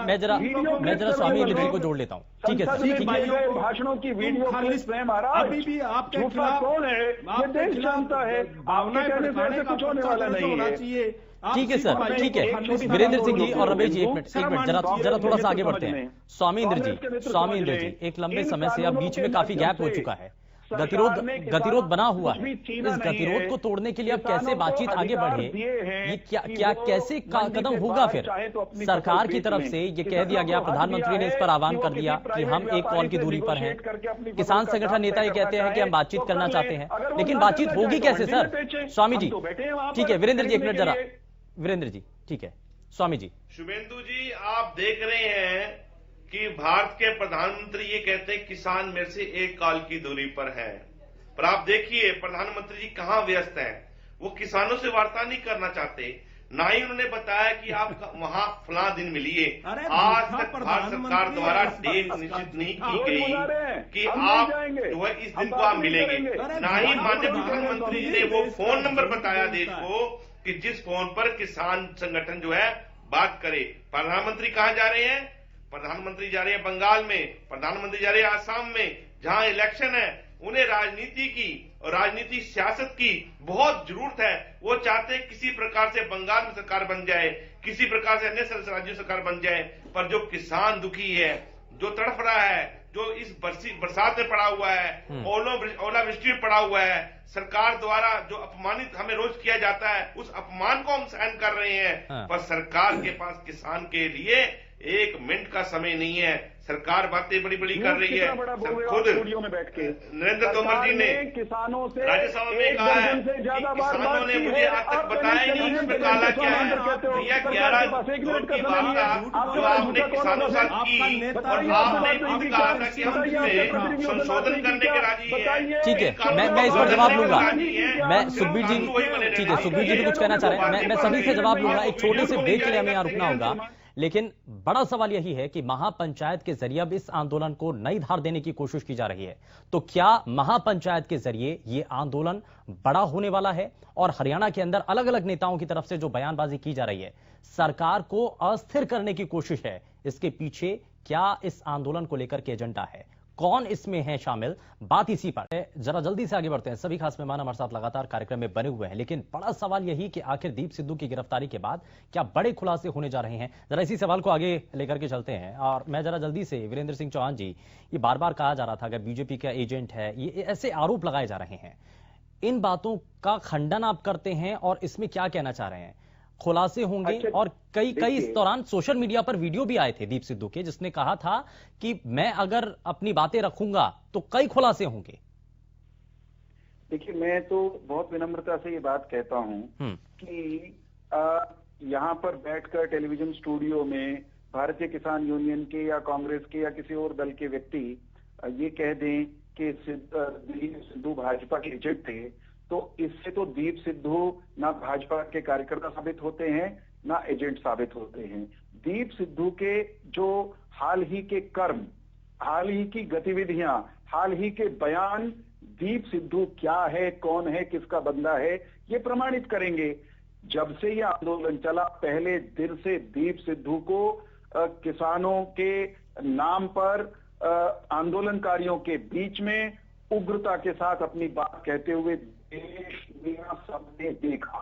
मैं जरा स्वामी इंद्र जी को जोड़ लेता हूँ। ठीक है सर, ठीक है। भाषणों की वीडियो अभी भी आपके खिलाफ कौन है? ये देश जानता है, भावनाएं भड़काने का कुछ होने वाला नहीं है। ठीक है सर, ठीक है। वीरेंद्र सिंह जी और रमेश जी एक मिनट जरा थोड़ा सा आगे बढ़ते हैं। स्वामी इंद्र जी, एक लंबे समय से अब बीच में काफी गैप हो चुका है, गतिरोध बना हुआ है। इस गतिरोध को तोड़ने के लिए अब कैसे बातचीत आगे बढ़े, ये क्या कैसे कदम होगा? फिर सरकार की तरफ से ये कह दिया गया, प्रधानमंत्री ने इस पर आह्वान कर दिया कि हम एक कॉल की दूरी पर हैं। किसान संगठन नेता ये कहते हैं कि हम बातचीत करना चाहते हैं, लेकिन बातचीत होगी कैसे सर? स्वामी जी, ठीक है। वीरेंद्र जी एक मिनट जरा, वीरेंद्र जी ठीक है। स्वामी जी। शुभेंदु जी, आप देख रहे हैं कि भारत के प्रधानमंत्री ये कहते हैं किसान मेरे से एक कॉल की दूरी पर है, पर आप देखिए प्रधानमंत्री जी कहां व्यस्त हैं। वो किसानों से वार्ता नहीं करना चाहते, ना ही उन्होंने बताया कि आप वहां फलां दिन मिलिए। आज तक भारत सरकार द्वारा डेट निश्चित नहीं की गई कि आप जो है इस दिन को आप मिलेंगे। ना ही माननीय प्रधानमंत्री जी ने वो फोन नंबर बताया देश को कि जिस फोन पर किसान संगठन जो है बात करे। प्रधानमंत्री कहां जा रहे हैं? प्रधानमंत्री जा रहे हैं बंगाल में, प्रधानमंत्री जा रहे हैं आसाम में, जहां इलेक्शन है। उन्हें राजनीति की और राजनीतिक सियासत की बहुत जरूरत है। वो चाहते हैं किसी प्रकार से बंगाल में सरकार बन जाए, किसी प्रकार से अन्य राज्यों में सरकार बन जाए, पर जो किसान दुखी है, जो तड़फ रहा है, जो इस बरसात में पड़ा हुआ है, ओलावृष्टि में पड़ा हुआ है, सरकार द्वारा जो अपमानित हमें रोज किया जाता है, उस अपमान को हम सहन कर रहे हैं। पर सरकार के पास किसान के लिए 1 मिनट का समय नहीं है। सरकार बातें बड़ी बड़ी कर रही है। खुद स्टूडियो में बैठ के नरेंद्र तोमर जी ने किसानों से राज्यसभा में कहा है कि किसानों ने मुझे आज तक बताया ही नहीं इसमें काला क्या है। भैया 11 करोड़ की बात जो आपने किसानों के साथ की, और आपने खुद कहा था कि हम इसमें संशोधन करने के राजी हैं। ठीक है, मैं इस पर जवाब लूंगा। मैं सुखबीर जी, ठीक है, सुखबीर जी भी कुछ कहना चाह रहे हैं, मैं सभी से जवाब लूंगा। एक छोटे से ब्रेक के लिए हमें यहाँ रुकना होगा, लेकिन बड़ा सवाल यही है कि महापंचायत के जरिए अब इस आंदोलन को नई धार देने की कोशिश की जा रही है। तो क्या महापंचायत के जरिए ये आंदोलन बड़ा होने वाला है? और हरियाणा के अंदर अलग अलग नेताओं की तरफ से जो बयानबाजी की जा रही है, सरकार को अस्थिर करने की कोशिश है, इसके पीछे क्या इस आंदोलन को लेकर के एजेंडा है? कौन इसमें है शामिल? बात इसी पर है। जरा जल्दी से आगे बढ़ते हैं। सभी खास मेहमान हमारे साथ लगातार कार्यक्रम में बने हुए हैं, लेकिन बड़ा सवाल यही कि आखिर दीप सिद्धू की गिरफ्तारी के बाद क्या बड़े खुलासे होने जा रहे हैं? जरा इसी सवाल को आगे लेकर के चलते हैं। और मैं जरा जल्दी से, वीरेंद्र सिंह चौहान जी, ये बार बार कहा जा रहा था अगर बीजेपी का एजेंट है, ये ऐसे आरोप लगाए जा रहे हैं, इन बातों का खंडन आप करते हैं और इसमें क्या कहना चाह रहे हैं? खुलासे होंगे? और कई इस दौरान सोशल मीडिया पर वीडियो भी आए थे दीप सिद्धू के, जिसने कहा था कि मैं अगर अपनी बातें रखूंगा तो कई खुलासे होंगे। देखिए, मैं तो बहुत विनम्रता से ये बात कहता हूं कि यहां पर बैठकर टेलीविजन स्टूडियो में भारतीय किसान यूनियन के या कांग्रेस के या किसी और दल के व्यक्ति ये कह दें कि दीप सिद्धू भाजपा के एजेंट थे, तो इससे तो दीप सिद्धू ना भाजपा के कार्यकर्ता साबित होते हैं, ना एजेंट साबित होते हैं। दीप सिद्धू के जो हाल ही के कर्म, हाल ही की गतिविधियां, हाल ही के बयान दीप सिद्धू क्या है, कौन है, किसका बंदा है, ये प्रमाणित करेंगे। जब से ये आंदोलन चला, पहले दिन से दीप सिद्धू को किसानों के नाम पर आंदोलनकारियों के बीच में उग्रता के साथ अपनी बात कहते हुए देश दुनिया सबने देखा।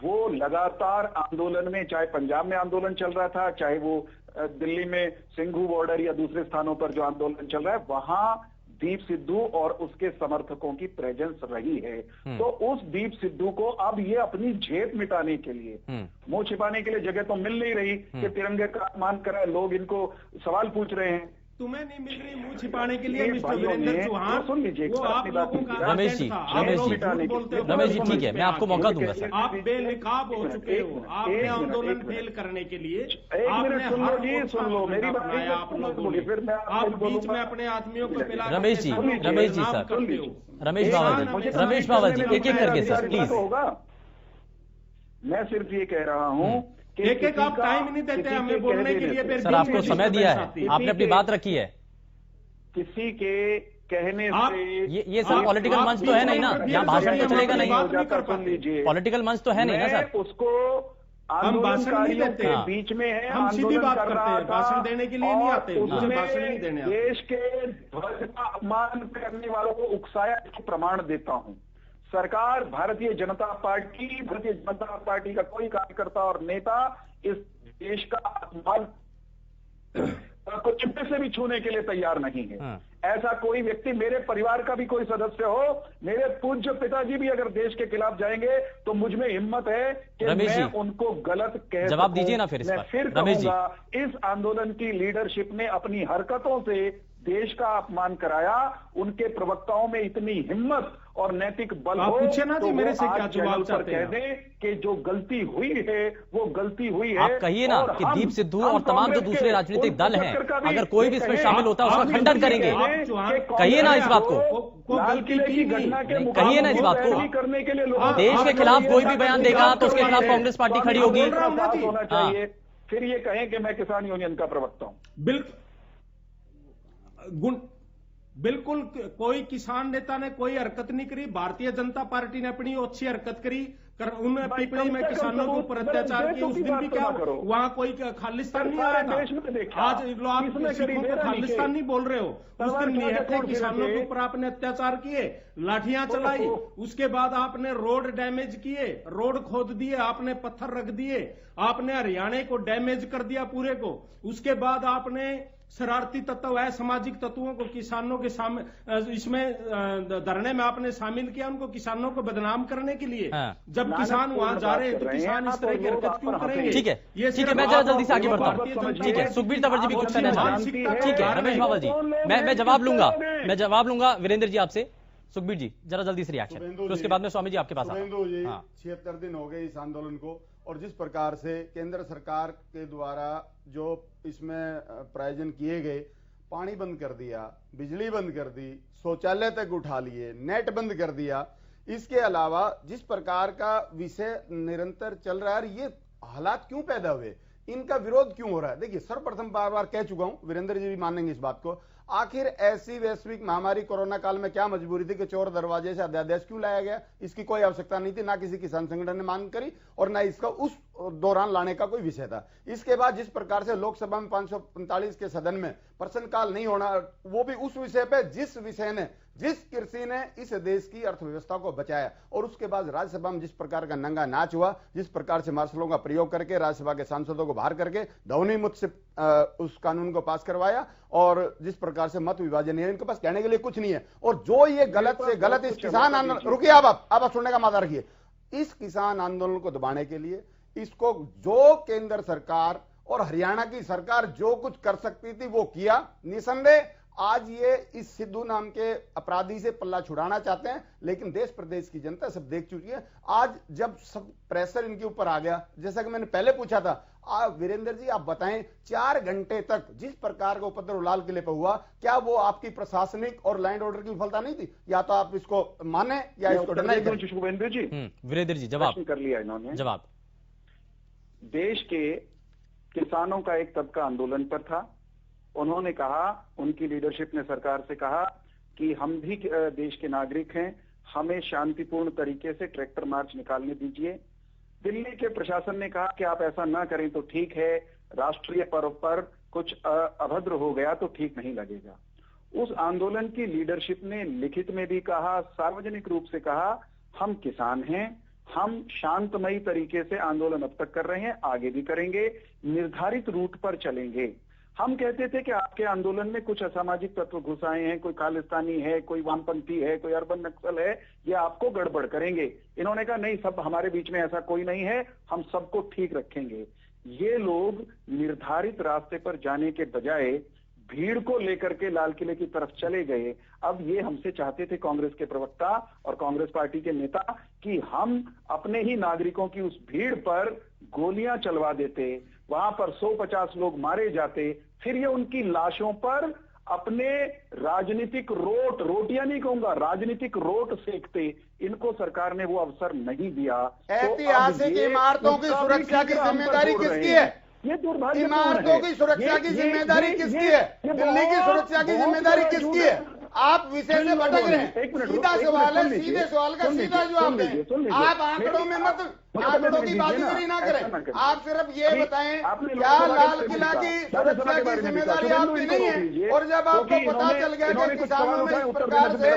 वो लगातार आंदोलन में, चाहे पंजाब में आंदोलन चल रहा था, चाहे वो दिल्ली में सिंघू बॉर्डर या दूसरे स्थानों पर जो आंदोलन चल रहा है, वहां दीप सिद्धू और उसके समर्थकों की प्रेजेंस रही है। तो उस दीप सिद्धू को अब ये अपनी झेप मिटाने के लिए, मुंह छिपाने के लिए जगह तो मिल नहीं रही कि तिरंगे का अपमान कराए। लोग इनको सवाल पूछ रहे हैं, तुम्हें नहीं मिल रही मुंह छिपाने के लिए मिस्टर वीरेंद्र चौहान, सुन लीजिए, वो आप लोगों का रमेश जी, ठीक है, मैं आपको मौका दूंगा सर। आप बेनकाब हो चुके हो, आपने आंदोलन फेल करने के लिए आपने सुन लो मेरी बात, आप लोगों ने, आप बीच में अपने आदमियों को पिला रमेश जी सर, रमेश बाबा जी, एक करके सर प्लीज। मैं सिर्फ ये कह रहा हूँ, एक आप टाइम नहीं देते हमें बोलने के लिए। सर आपको समय दिया है, आपने अपनी बात रखी है। किसी के कहने से ये सर पॉलिटिकल मंच तो है नहीं ना, यहाँ भाषण तो चलेगा नहीं। पॉलिटिकल मंच तो है नहीं ना सर। उसको हम भाषण नहीं देते के बीच में है, हम सीधी बात करते हैं, भाषण देने के लिए नहीं आते, मुझे भाषण नहीं देने आते। देश के ध्वज का अपमान करने वालों को उकसाया, इसको प्रमाण देता हूँ। सरकार, भारतीय जनता पार्टी का कोई कार्यकर्ता और नेता इस देश का अपमान को चिट्टे से भी छूने के लिए तैयार नहीं है। ऐसा कोई व्यक्ति, मेरे परिवार का भी कोई सदस्य हो, मेरे पूज्य पिताजी भी अगर देश के खिलाफ जाएंगे तो मुझ में हिम्मत है कि मैं उनको गलत कह सकूं। जवाब दीजिए ना फिर इस पर। फिर कहूंगा, इस आंदोलन की लीडरशिप ने अपनी हरकतों से देश का अपमान कराया। उनके प्रवक्ताओं में इतनी हिम्मत और नैतिक बल हो तो मेरे से क्या जवाब चाहते हैं? कह दें कि जो गलती हुई है वो गलती हुई है। आप कहिए ना कि दीप सिद्धू और तमाम जो दूसरे राजनीतिक दल हैं, अगर कोई भी इसमें शामिल होता है उसका खंडन करेंगे। कहिए ना इस बात को, लाल किले की घटना के कहिए ना इस बात को। करने के लिए देश के खिलाफ कोई भी बयान देगा तो उसके खिलाफ कांग्रेस पार्टी खड़ी होगी। होना चाहिए। फिर ये कहें कि मैं किसान यूनियन का प्रवक्ता हूं। बिल्कुल कोई किसान नेता ने कोई हरकत नहीं करी। भारतीय जनता पार्टी ने अपनी अच्छी हरकत करी। उन पिपली में किसानों के ऊपर अत्याचार किए, उस दिन भी क्या वहाँ कोई खालिस्तान नहीं आया था? आज आप सिखों को खालिस्तान नहीं बोल रहे हो। उस दिन निहत्थे किसानों के ऊपर आपने अत्याचार किए, लाठियां चलाई, उसके बाद आपने रोड डैमेज किए, रोड खोद दिए, आपने पत्थर रख दिए, आपने हरियाणा को डैमेज कर दिया पूरे को। उसके बाद आपने शरारती तत्व, असामाजिक तत्वों को किसानों के सामने इसमें धरने में आपने शामिल किया, उनको किसानों को बदनाम करने के लिए। जब किसान वहां जा रहे हैं तो किसान इस तरह की हरकत क्यों करेंगे? ठीक है, ठीक है, मैं जल्दी से आगे बढ़ता हूँ। ठीक है, सुखबीर तंवर जी भी कुछ कहना चाहते हैं। ठीक है रमेश बाबा जी, मैं जवाब लूंगा वीरेंद्र जी आपसे। सुखबीर जी जरा जल्दी से रिएक्शन, फिर उसके बाद में स्वामी जी आपके पास आता हूं। 76 दिन हो गए इस आंदोलन को, और जिस प्रकार से केंद्र सरकार के द्वारा जो इसमें प्रायोजन किए गए, पानी बंद कर दिया, बिजली बंद कर दी, शौचालय तक उठा लिए, नेट बंद कर दिया, इसके अलावा जिस प्रकार का विषय निरंतर चल रहा है, ये हालात क्यों पैदा हुए, इनका विरोध क्यों हो रहा है? देखिए, सर्वप्रथम बार बार कह चुका हूं, वीरेंद्र जी भी मानेंगे इस बात को, आखिर ऐसी वैश्विक महामारी कोरोना काल में क्या मजबूरी थी कि चोर दरवाजे से अध्यादेश क्यों लाया गया? इसकी कोई आवश्यकता नहीं थी, ना किसी किसान संगठन ने मांग करी और ना इसका उस दौरान लाने का कोई विषय था। इसके बाद जिस प्रकार से लोकसभा में 545 के सदन में प्रश्नकाल नहीं होना, वो भी उस विषय पे जिस विषय ने, जिस कृषि ने इस देश की अर्थव्यवस्था को बचाया, और उसके बाद राज्यसभा में जिस प्रकार का नंगा नाच हुआ, जिस प्रकार से मार्शलों का प्रयोग करके राज्यसभा के सांसदों को बाहर करके ध्वनिमत से उस कानून को पास करवाया, और जिस प्रकार से मत विभाजन है, इनके पास कहने के लिए कुछ नहीं है। और जो ये गलत से गलत इस किसान आंदोलन, रुकिए आप सुनने का मादा रखिए, इस किसान आंदोलन को दबाने के लिए इसको जो केंद्र सरकार और हरियाणा की सरकार जो कुछ कर सकती थी वो किया। निसंदेह आज ये इस सिद्धू नाम के अपराधी से पल्ला छुड़ाना चाहते हैं, लेकिन देश प्रदेश की जनता सब देख चुकी है। आज जब सब प्रेशर इनके ऊपर आ गया, जैसा कि मैंने पहले पूछा था, वीरेंद्र जी आप बताएं, 4 घंटे तक जिस प्रकार का उपद्रव लाल किले पर हुआ, क्या वो आपकी प्रशासनिक और लैंड ऑर्डर की विफलता नहीं थी? या तो आप इसको माने या इसको डिनाई करें। शुभेंद्र जी, वीरेंद्र जी जवाब कर लिया इन्होंने। जवाब, देश के किसानों का एक तबका आंदोलन पर था, उन्होंने कहा, उनकी लीडरशिप ने सरकार से कहा कि हम भी देश के नागरिक हैं, हमें शांतिपूर्ण तरीके से ट्रैक्टर मार्च निकालने दीजिए। दिल्ली के प्रशासन ने कहा कि आप ऐसा ना करें तो ठीक है, राष्ट्रीय पर्व पर कुछ अभद्र हो गया तो ठीक नहीं लगेगा। उस आंदोलन की लीडरशिप ने लिखित में भी कहा, सार्वजनिक रूप से कहा, हम किसान हैं, हम शांतमयी तरीके से आंदोलन अब तक कर रहे हैं, आगे भी करेंगे, निर्धारित रूट पर चलेंगे। हम कहते थे कि आपके आंदोलन में कुछ असामाजिक तत्व घुस आए हैं, कोई खालिस्तानी है, कोई वामपंथी है, कोई अर्बन नक्सल है, ये आपको गड़बड़ करेंगे। इन्होंने कहा नहीं, सब हमारे बीच में ऐसा कोई नहीं है, हम सबको ठीक रखेंगे। ये लोग निर्धारित रास्ते पर जाने के बजाय भीड़ को लेकर के लाल किले की तरफ चले गए। अब ये हमसे चाहते थे कांग्रेस के प्रवक्ता और कांग्रेस पार्टी के नेता कि हम अपने ही नागरिकों की उस भीड़ पर गोलियां चलवा देते, वहां पर 150 लोग मारे जाते, फिर ये उनकी लाशों पर अपने राजनीतिक रोटियां नहीं कहूंगा, राजनीतिक रोट सेकते। इनको सरकार ने वो अवसर नहीं दिया। ऐतिहासिक इमारतों की सुरक्षा की जिम्मेदारी किसकी है? ये दुर्भाग्य, इमारतों की सुरक्षा की जिम्मेदारी किसकी है? दिल्ली की सुरक्षा की जिम्मेदारी किसकी है? आप विषय से भटक रहे हैं। सीधा सवाल है, सीधे सवाल का सीधा जवाब दें। आप आंकड़ों में मत, आंकड़ों की बाजीगरी ना करें। आप सिर्फ ये बताएं, क्या लाल किला की सुरक्षा की जिम्मेदारी आपकी नहीं है? और जब आपको पता चल गया कि किसानों में इस प्रकार से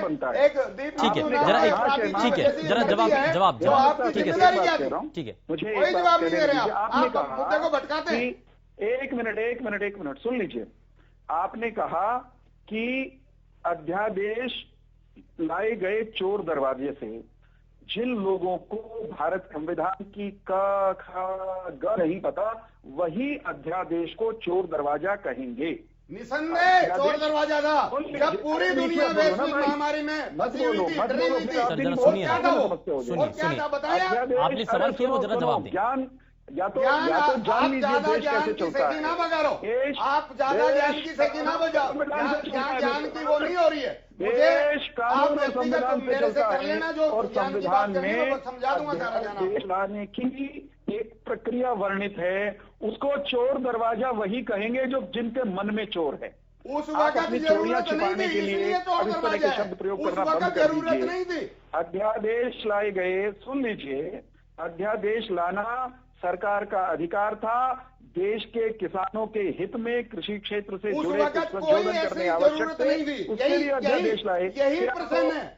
एक दीप, ठीक है, जरा जवाब तो आपकी जिम्मेदारी क्या थी? ठीक है, कोई जवाब नहीं दे रहे आप मुद्दे को भटकाते हैं। एक मिनट सुन लीजिए। आपने कहा कि अध्यादेश लाए गए चोर दरवाजे से। जिन लोगों को भारत संविधान की ग नहीं पता, वही अध्यादेश को चोर दरवाजा कहेंगे। निसंदेह चोर दरवाजा था। जब पूरी दुनिया वैश्विक महामारी में फंसी हुई थी, डरी हुई थी, सुनिए, बताया आपने सवाल किया, वो जरा जवाब दें। या तो जान लीजिए देश कैसे चलता है। आप ज्यादा ज्ञान की सेकी ना बजाओ, ज्ञान की वो नहीं हो रही है। देश कानून और संविधान पे चलता है, जो और संविधान में समझा दूंगा सारा देश लाने की एक प्रक्रिया वर्णित है। उसको चोर दरवाजा वही कहेंगे जो जिनके मन में चोर है। उस वक्त चोरियां छिपाने के लिए अब इस तरह के शब्द प्रयोग करना बंद कर दीजिए। अध्यादेश लाए गए, सुन लीजिए, अध्यादेश लाना सरकार का अधिकार था। देश के किसानों के हित में कृषि क्षेत्र से जुड़े संशोधन करने आवश्यक थे, उसके लिए अध्यादेश लाए।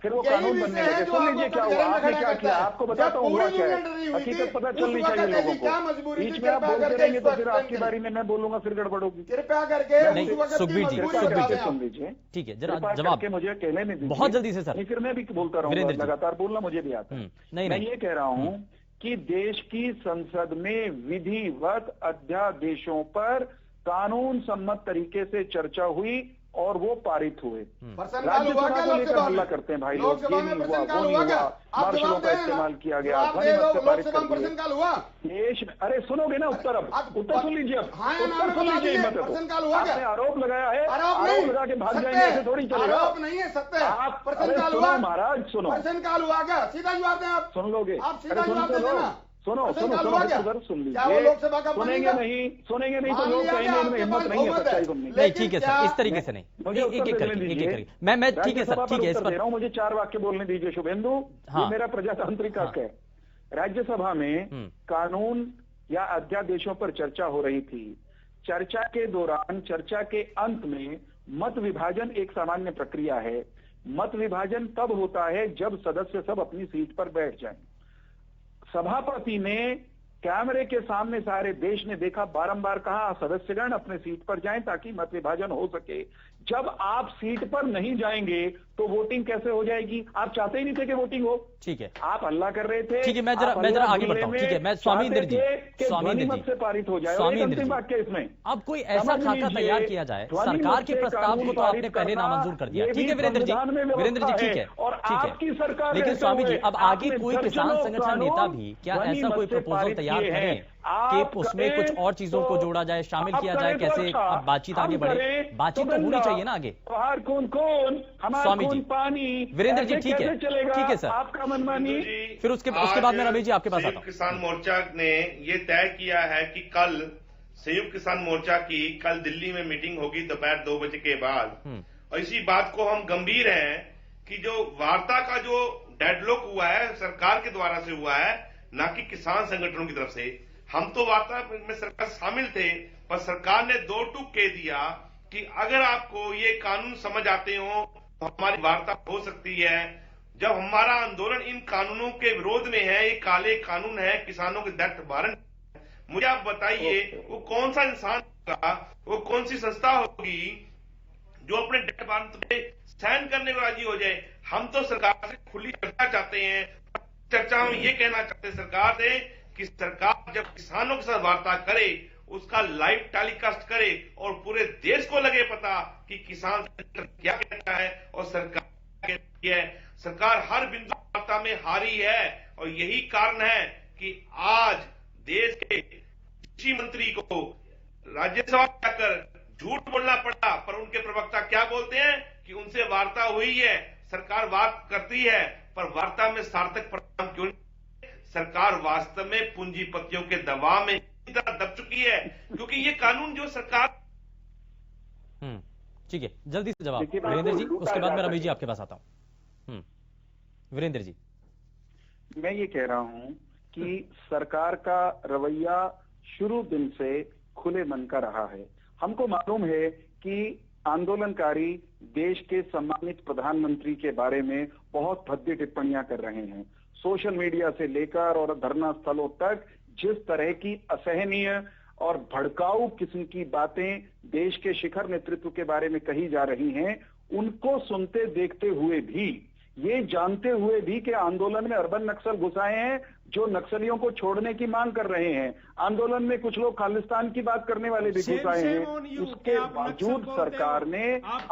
फिर वो कानून बनने लगे। सुन लीजिए क्या हुआ, आपने क्या किया, आपको बताता हूँ हुआ क्या है। हकीकत पता चलनी चाहिए लोगों को। बीच में आप बोलते रहेंगे तो फिर आपकी बारी में मैं बोलूंगा, फिर गड़बड़ होगी। कृपया करके सुखबीर जी सुन लीजिए, ठीक है, जरा जवाब मुझे कहने नहीं, बहुत जल्दी से सर। फिर मैं भी बोलता रहूंगा, लगातार बोलना मुझे भी आता है। मैं ये कह रहा हूँ कि देश की संसद में विधिवत अध्यादेशों पर कानून सम्मत तरीके से चर्चा हुई और वो पारित हुए। राज्यसभा को लेकर हल्ला करते हैं भाई लोग, ये नहीं हुआ, वो नहीं हुआ, मार्शलों का इस्तेमाल किया गया, ध्वनिमत से पारित कर दिए। देश में, अरे सुनोगे ना उत्तर, अब उत्तर सुन लीजिए, उत्तर सुन लीजिए। आपने आरोप लगाया है, आरोप लगा के भाग जाएंगे, ऐसे थोड़ी चलेगा। आरोप नहीं है, सत्य है। आप सुनो महाराज, सुनो, प्रश्नकाल हुआ क्या? सीधा जवाब दें आप। सुन लोगे, आप सीधा जवाब दे देना। सुनो सुनो सुनो सुन लीजिए, सुनेंगे नहीं तो लोग कहेंगे इनमें हिम्मत नहीं है सच्चाई सुनने की। नहीं ठीक है सर, इस तरीके से नहीं, एक एक करके मैं ठीक है सर, ठीक है, इस पर मुझे 4 वाक्य बोलने दीजिए शुभेंदु। ये मेरा प्रजातांत्रिक हक है। राज्यसभा में कानून या अध्यादेशों पर चर्चा हो रही थी। चर्चा के दौरान, चर्चा के अंत में मत विभाजन एक सामान्य प्रक्रिया है। मत विभाजन तब होता है जब सदस्य सब अपनी सीट पर बैठ जाएं। सभापति ने कैमरे के सामने सारे देश ने देखा, बारंबार कहा सदस्यगण अपने सीट पर जाएं ताकि मत विभाजन हो सके। जब आप सीट पर नहीं जाएंगे तो वोटिंग कैसे हो जाएगी? आप चाहते ही नहीं थे कि वोटिंग हो। ठीक है, आप हल्ला कर रहे थे। ठीक है, मैं जरा आगे बढ़ता हूं। ठीक है, मैं स्वामी इंद्र जी से पारित हो जाए। स्वामी इंद्र जी, वाक्य इसमें अब कोई ऐसा खाका तैयार किया जाए, सरकार के प्रस्ताव को तो आपने पहले नामंजूर कर दिया। ठीक है वीरेंद्र जी, ठीक है, और आपकी सरकार, लेकिन स्वामी जी अब आगे कोई किसान संगठन नेता भी क्या ऐसा कोई प्रपोजल तैयार करें कि उसमें कुछ और चीजों को जोड़ा जाए, शामिल किया जाए, कैसे अब बातचीत आगे बढ़े? बातचीत तो होनी चाहिए ना आगे। कौन स्वामी जी, पानी, वीरेंद्र जी, ठीक है, ठीक है सर, आपका मनमानी। फिर उसके बाद में रमेश जी आपके पास आता हूं। किसान मोर्चा ने ये तय किया है कि कल संयुक्त किसान मोर्चा की कल दिल्ली में मीटिंग होगी दोपहर 2 बजे के बाद। और इसी बात को हम गंभीर हैं कि जो वार्ता का जो डेडलॉक हुआ है सरकार के द्वारा से हुआ है, ना कि किसान संगठनों की तरफ से। हम तो वार्ता में सरकार शामिल थे, पर सरकार ने 2 टूक कह दिया कि अगर आपको ये कानून समझ आते हो तो हमारी वार्ता हो सकती है। जब हमारा आंदोलन इन कानूनों के विरोध में है, ये काले कानून है, किसानों के दर्द वारंट, मुझे आप बताइए वो कौन सा इंसान होगा, वो कौन सी संस्था होगी जो अपने दर्द वारंट पे सहन करने को राजी हो जाए? हम तो सरकार से खुली चर्चा चाहते हैं। चर्चा में ये कहना चाहते हैं सरकार से कि सरकार जब किसानों के साथ वार्ता करे उसका लाइव टेलीकास्ट करे और पूरे देश को लगे पता कि किसान क्या कहता है और सरकार क्या कहती है। सरकार हर बिंदु वार्ता में हारी है और यही कारण है कि आज देश के कृषि मंत्री को राज्यसभा जाकर झूठ बोलना पड़ा। पर उनके प्रवक्ता क्या बोलते हैं कि उनसे वार्ता हुई है, सरकार बात करती है, पर वार्ता में सार्थक परिणाम क्यों नहीं? सरकार वास्तव में पूंजीपतियों के दबाव में दब चुकी है, क्योंकि ये कानून जो सरकार। ठीक है, जल्दी से जवाब वीरेंद्र जी, उसके बाद मैं रमेश जी आपके पास आता हूं। वीरेंद्र जी, मैं ये कह रहा हूं कि सरकार का रवैया शुरू दिन से खुले मन का रहा है। हमको मालूम है कि आंदोलनकारी देश के सम्मानित प्रधानमंत्री के बारे में बहुत भद्दी टिप्पणियां कर रहे हैं। सोशल मीडिया से लेकर और धरना स्थलों तक जिस तरह की असहनीय और भड़काऊ किस्म की बातें देश के शिखर नेतृत्व के बारे में कही जा रही हैं, उनको सुनते देखते हुए भी, ये जानते हुए भी कि आंदोलन में अर्बन नक्सल घुसाए हैं जो नक्सलियों को छोड़ने की मांग कर रहे हैं। आंदोलन में कुछ लोग खालिस्तान की बात करने वाले भी घुसाए हैं। उसके बावजूद सरकार ने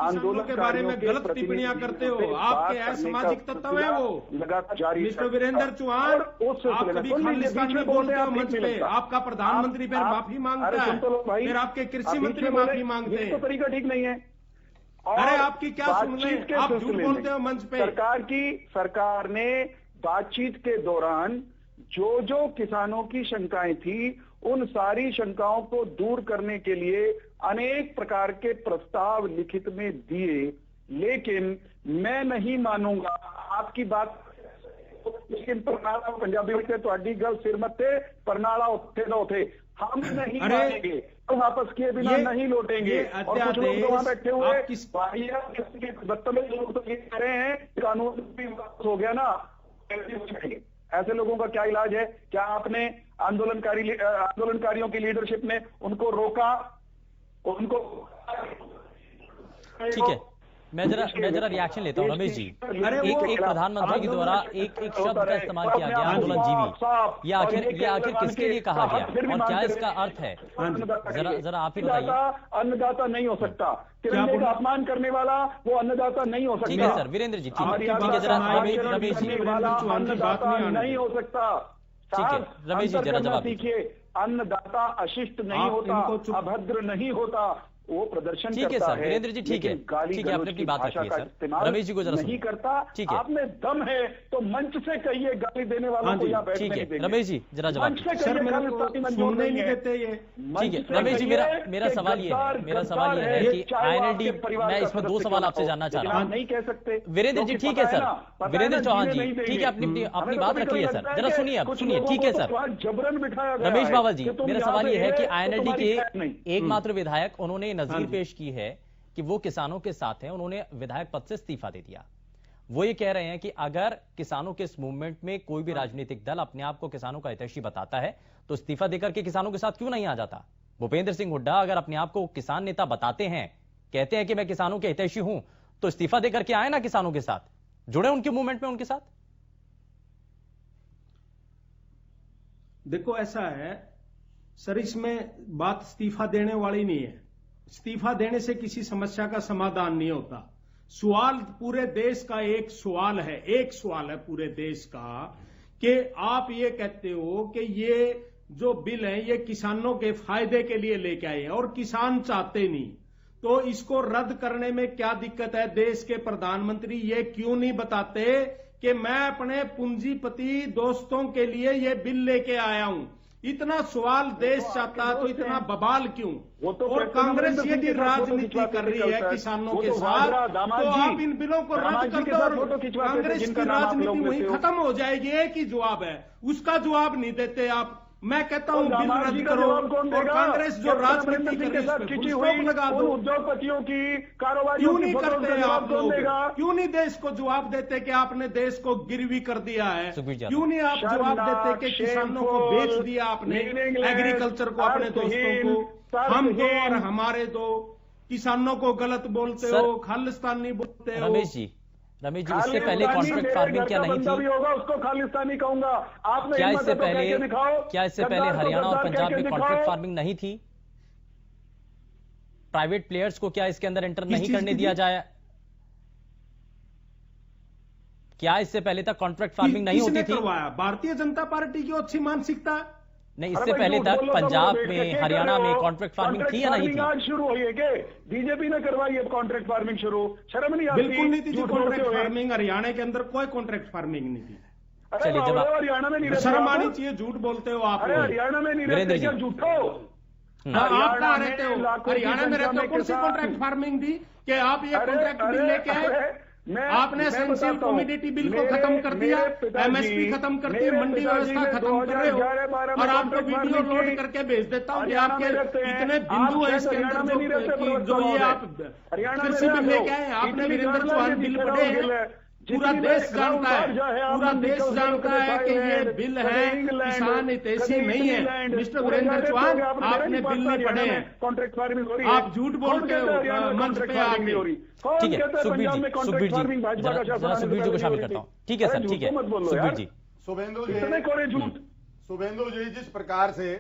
आंदोलन के बारे में गलत टिप्पणियां करते हो, आपके असामाजिक तत्व है वो लगातार जारी। मिस्टर वीरेंद्र चौहान, आप कभी खालिस्तान में बोलते हो मंच पे, आपका प्रधानमंत्री फिर माफी मांगता है, फिर आपके कृषि मंत्री माफी मांगते हैं, तो तरीका ठीक नहीं है। अरे आपकी क्या सुन रहे हैं, आप झूठ बोलते हो मंच पे। सरकार ने बातचीत के दौरान जो किसानों की शंकाएं थी उन सारी शंकाओं को दूर करने के लिए अनेक प्रकार के प्रस्ताव लिखित में दिए, लेकिन मैं नहीं मानूंगा आपकी बात लेकिन परनाला पंजाबी में ਤੁਹਾਡੀ ਗੱਲ सिर मत्ते परनाला ਉੱਥੇ ਦਾ ਉੱਥੇ हम नहीं मानेंगे, हम वापस किए बिना नहीं लौटेंगे। और कुछ लोग तो वहां बैठे हुए बदतमीज लोग तो ये कह रहे हैं कानून भी वापस हो गया ना, ऐसे लोगों का क्या इलाज है? क्या आपने आंदोलनकारियों की लीडरशिप ने उनको रोका, उनको? ठीक है, मैं जरा रिएक्शन लेता हूं रमेश जी। एक प्रधानमंत्री के द्वारा एक शब्द का इस्तेमाल किया गया आंदोलन जीवी, ये आखिर किसके लिए कहा गया और क्या इसका अर्थ है? जरा आप ही बताइए। अन्नदाता नहीं हो सकता, तिरंगे का अपमान करने वाला वो अन्नदाता नहीं हो सकता। ठीक है सर, वीरेंद्र जी ठीक है, जरा रमेश जी अन्नदाता नहीं हो सकता। ठीक है रमेश जी जरा जवाब दीजिए। अन्नदाता अशिष्ट नहीं होता, अभद्र नहीं होता, वो प्रदर्शन ठीक है करता सर, वीरेंद्र जी ठीक है, ठीक है, आपने अपनी बात रखी है सर। रमेश जी को जरा नहीं करता, ठीक है, आप में दम है तो मंच से कहिए, गाली देने वालों को यहाँ बैठने नहीं देंगे। रमेश जी जरा जवाब सर, सुनने नहीं देते ये। ठीक है रमेश जी, मेरा सवाल ये है कि INLD, मैं इसमें 2 सवाल आपसे जानना चाह रहा हूँ। नहीं कह सकते वीरेंद्र जी, ठीक है सर, वीरेंद्र चौहान जी ठीक है, अपनी बात रखिए सर, जरा सुनिए, ठीक है सर। जबरन बिठाया रमेश बाबा जी, मेरा सवाल ये है कि INLD के एकमात्र विधायक, उन्होंने नजीर पेश की है कि वो किसानों के साथ हैं, उन्होंने विधायक पद से इस्तीफा दे दिया। वो ये कह रहे हैं कि अगर किसानों के इस मूवमेंट में कोई भी राजनीतिक दल अपने आप को किसानों का हितैषी बताता है तो इस्तीफा देकर के किसानों के साथ क्यों नहीं आ जाता? भूपेंद्र सिंह हुड्डा अगर अपने आप को किसान नेता बताते हैं, कहते हैं कि मैं किसानों के हितैषी हूं, तो इस्तीफा देकर के आए ना किसानों के साथ, जुड़े उनके मूवमेंट में उनके साथ। देखो ऐसा है सर, इसमें बात इस्तीफा देने वाली नहीं है। इस्तीफा देने से किसी समस्या का समाधान नहीं होता। सवाल पूरे देश का एक सवाल है पूरे देश का कि आप ये कहते हो कि ये जो बिल है ये किसानों के फायदे के लिए लेके आए हैं और किसान चाहते नहीं, तो इसको रद्द करने में क्या दिक्कत है? देश के प्रधानमंत्री ये क्यों नहीं बताते कि मैं अपने पूंजीपति दोस्तों के लिए ये बिल लेके आया हूं? इतना सवाल देश चाहता है तो इतना बवाल क्यों? और कांग्रेस यदि राजनीति कर रही है किसानों के साथ, तो आप इन बिलों को रद्द कर दो और कांग्रेस की राजनीति वहीं खत्म हो जाएगी। एक ही जवाब है, उसका जवाब नहीं देते आप। मैं कहता हूं बिल रद्द करो और कांग्रेस जो राजनीति कर रही है लगा दो। उद्योगपतियों की कारोबार क्यों नहीं करते आप लोग? क्यों नहीं देश को जवाब देते कि आपने देश को गिरवी कर दिया है? क्यों नहीं आप जवाब देते कि किसानों को बेच दिया आपने, एग्रीकल्चर को, अपने दोस्तों को? हम दो और हमारे दो, किसानों को गलत बोलते हो, खालिस्तानी बोलते हो। रमेश जी इससे पहले कॉन्ट्रैक्ट फार्मिंग क्या नहीं थी? होगा उसको खालिस्तानी कहूंगा। आपने क्या इससे पहले हरियाणा और पंजाब में कॉन्ट्रैक्ट फार्मिंग नहीं थी? प्राइवेट प्लेयर्स को क्या इसके अंदर एंटर नहीं करने दिया जाए? क्या इससे पहले तक कॉन्ट्रैक्ट फार्मिंग नहीं होती थी? भारतीय जनता पार्टी की अच्छी मानसिकता नहीं, इससे पहले तक पंजाब में, हरियाणा में कॉन्ट्रैक्ट फार्मिंग थी या नहीं थी? आज शुरू हुई है कि बीजेपी ने करवाई है कॉन्ट्रैक्ट फार्मिंग शुरू? शर्म नहीं आती? बिल्कुल नहीं थी कॉन्ट्रैक्ट फार्मिंग। हरियाणा के अंदर कोई कॉन्ट्रैक्ट फार्मिंग नहीं थी। चलिए जब हरियाणा में नहीं, शर्म आनी चाहिए, झूठ बोलते हो आप। हरियाणा में नहीं रहते क्या? झूठो आप कहाँ रहते हो? हरियाणा में रहते हो। कौन सी कॉन्ट्रैक्ट फार्मिंग थी कि आप ये कॉन्ट्रैक्ट बिल लेके आए? आपने एसेंशियल कमोडिटी बिल को खत्म कर दिया, MSP खत्म कर दी, मंडी व्यवस्था खत्म कर रहे हो और आपको वीडियो लोड करके भेज देता हूं कि आपके इतने बिंदु है इसके अंदर जो ये आप कृषि बिल लेके आए। आपने वीरेंद्र चौहान बिल पढ़े हैं, पूरा देश जानता है, पूरा देश जानता है कि ये बिल है किसान हितैषी नहीं है। मिस्टर वीरेंद्र चौहान, आपने बिल नहीं पढ़े हैं, कॉन्ट्रैक्ट फार्मिंग हो रही है, आप झूठ बोलते हो मंच पे आके। ठीक है सुखबीर जी को शामिल करता हूँ। ठीक है सर, ठीक है सुखबीर जी। शुभेंदु जी जिस प्रकार से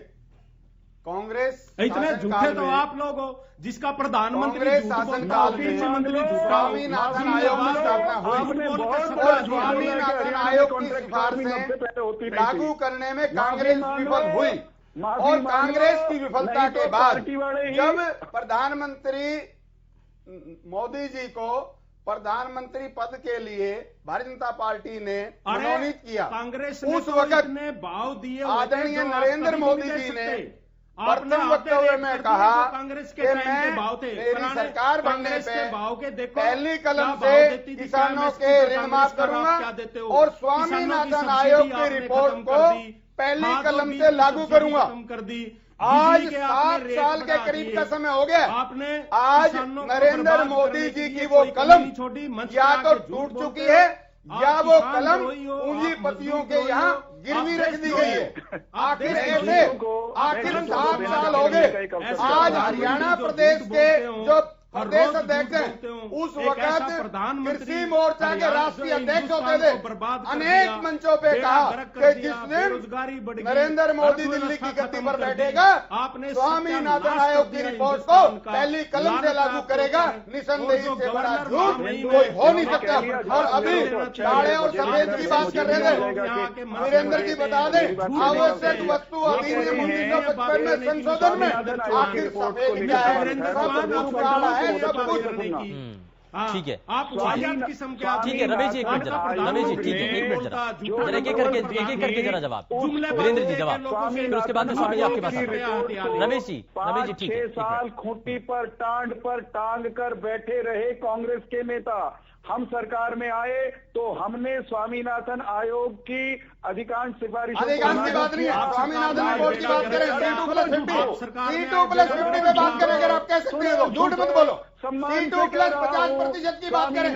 कांग्रेस इतने झूठे तो आप लोग हो, जिसका प्रधानमंत्री स्वामीनाथन आयोग की स्थापना हुई और स्वामीनाथन आयोग की सिफारिशें लागू करने में कांग्रेस विफल हुई और कांग्रेस की विफलता के बाद जब प्रधानमंत्री मोदी जी को प्रधानमंत्री पद के लिए भारतीय जनता पार्टी ने मनोनीत किया, कांग्रेस उस वक्त ने भाव दिए, आदरणीय नरेंद्र मोदी जी ने प्रथम वक्तव्य में कहा कांग्रेस के कि टाइम के भाव थे, मेरी सरकार बनने कांग्रेस पे के भाव के देखो पहली कलम क्या से भाव देती थी, किसानों क्या के MSP ऋण पर माफ कांग्रेस करूंगा क्या देते हो? और किसानों की स्वामीनाथन सब्सिडी आयोग की आपने रिपोर्ट खत्म को कर दी, पहली खाद और कलम बीज से की लागू सब्सिडी करूंगा। खत्म कर दी, आज बिजली के 7 आपने रेट साल के बढ़ा करीब दिए। का समय हो गया। आपने आज किसानों को नरेंद्र बर्बाद मोदी करने जी के की लिए वो कोई कलम कमी छोड़ी, मंच या पे तो आके झूठ टूट बोलते चुकी हो। है आप या वो किसान कलम द्रोही हो, पूंजीपतियों आप मजदूर के द्रोही यहाँ हो, गिरवी आप रख दी गई है। आखिर देश ऐसे आखिर 7 साल हो गए। आज हरियाणा प्रदेश के जो प्रदेश अध्यक्ष हैं उस वक्त कृषि मोर्चा के राष्ट्रीय अध्यक्ष होते थे, अनेक मंचों पे कहा कि जिस दिन नरेंद्र मोदी दिल्ली की गद्दी पर बैठेगा स्वामीनाथन आयोग की रिपोर्ट को पहली कलम से लागू करेगा। निसंदेही से बड़ा झूठ कोई हो नहीं सकता। और अभी काले और सफेद की बात कर रहे थे, वीरेंद्र जी बता दें आवश्यक वस्तु अधिनियम 1955 में संशोधन में आखिर सफेद क्या है? सब कुछ काला है, सब कुछ। ठीक है, आप वाहियात किस्म के आदमी ठीक है रमेश जी एक मिनट जरा, रमेश जी ठीक है, एक मिनट जरा एक एक करके जरा जवाब वीरेंद्र जी जवाब, फिर उसके बाद में स्वामी जी आपके पास रमेश जी ठीक है। 6 साल खूंटी पर टांग कर बैठे रहे कांग्रेस के नेता। हम सरकार में आए तो हमने स्वामीनाथन आयोग की अधिकांश सिफारिशों की बात नहीं है, स्वामीनाथन रिपोर्ट की बात करें, C2+50 पे बात करें। अगर आप कह सकते हैं तो झूठ मत बोलो। C2+50% की बात करें,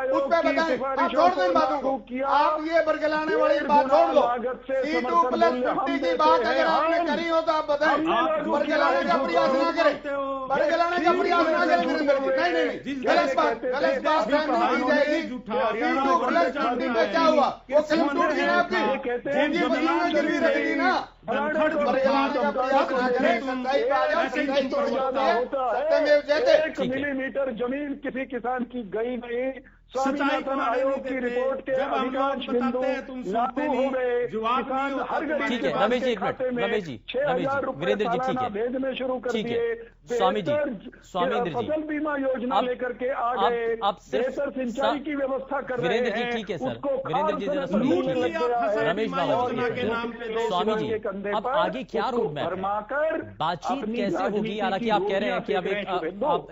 उस पर बताएं। आप छोड़ दें बातों को, आप ये बरगलाने वाली बात छोड़ लो। C2+50 की बात अगर आपने करी हो तो आप बताएं। बरगलाने का प्रयास ना करें, बरगलाने का प्रयास ना करें वीरेंद्र जी। नहीं, गलत बात नहीं जाएगी। C2+50 पे क्या हुआ? वो कलम टूट गई आपकी, पूंजीपतियों ने गिरवी रख दी ना। बरगलाने का प्रयास ना करें, सच्चाई पे आ जाओ, सच्चाई तोड़ जाती है, सत्यमेव जयते। मिलीमीटर जमीन किसी किसान की गई नहीं। स्वामीनाथन आयोग की रिपोर्ट के अधिकांश बिंदु लागू हो गए। किसान हर गरीब ठीक है रमेश जी एक मिनट, रमेश जी 6,000 रुपए वीरेंद्र जी ठीक है भेजने शुरू कर दिए। स्वामींद्र जी फसल बीमा योजना लेकर के आ गए। अब बेहतर सिंचाई की व्यवस्था कर रहे हैं। वीरेंद्र जी ठीक है सर, वीरेंद्र जी जरा सुनिए, रमेश बाबा जी, स्वामी जी अब आगे क्या रोड मैप है? बातचीत कैसे होगी? हालांकि आप कह रहे हैं कि अब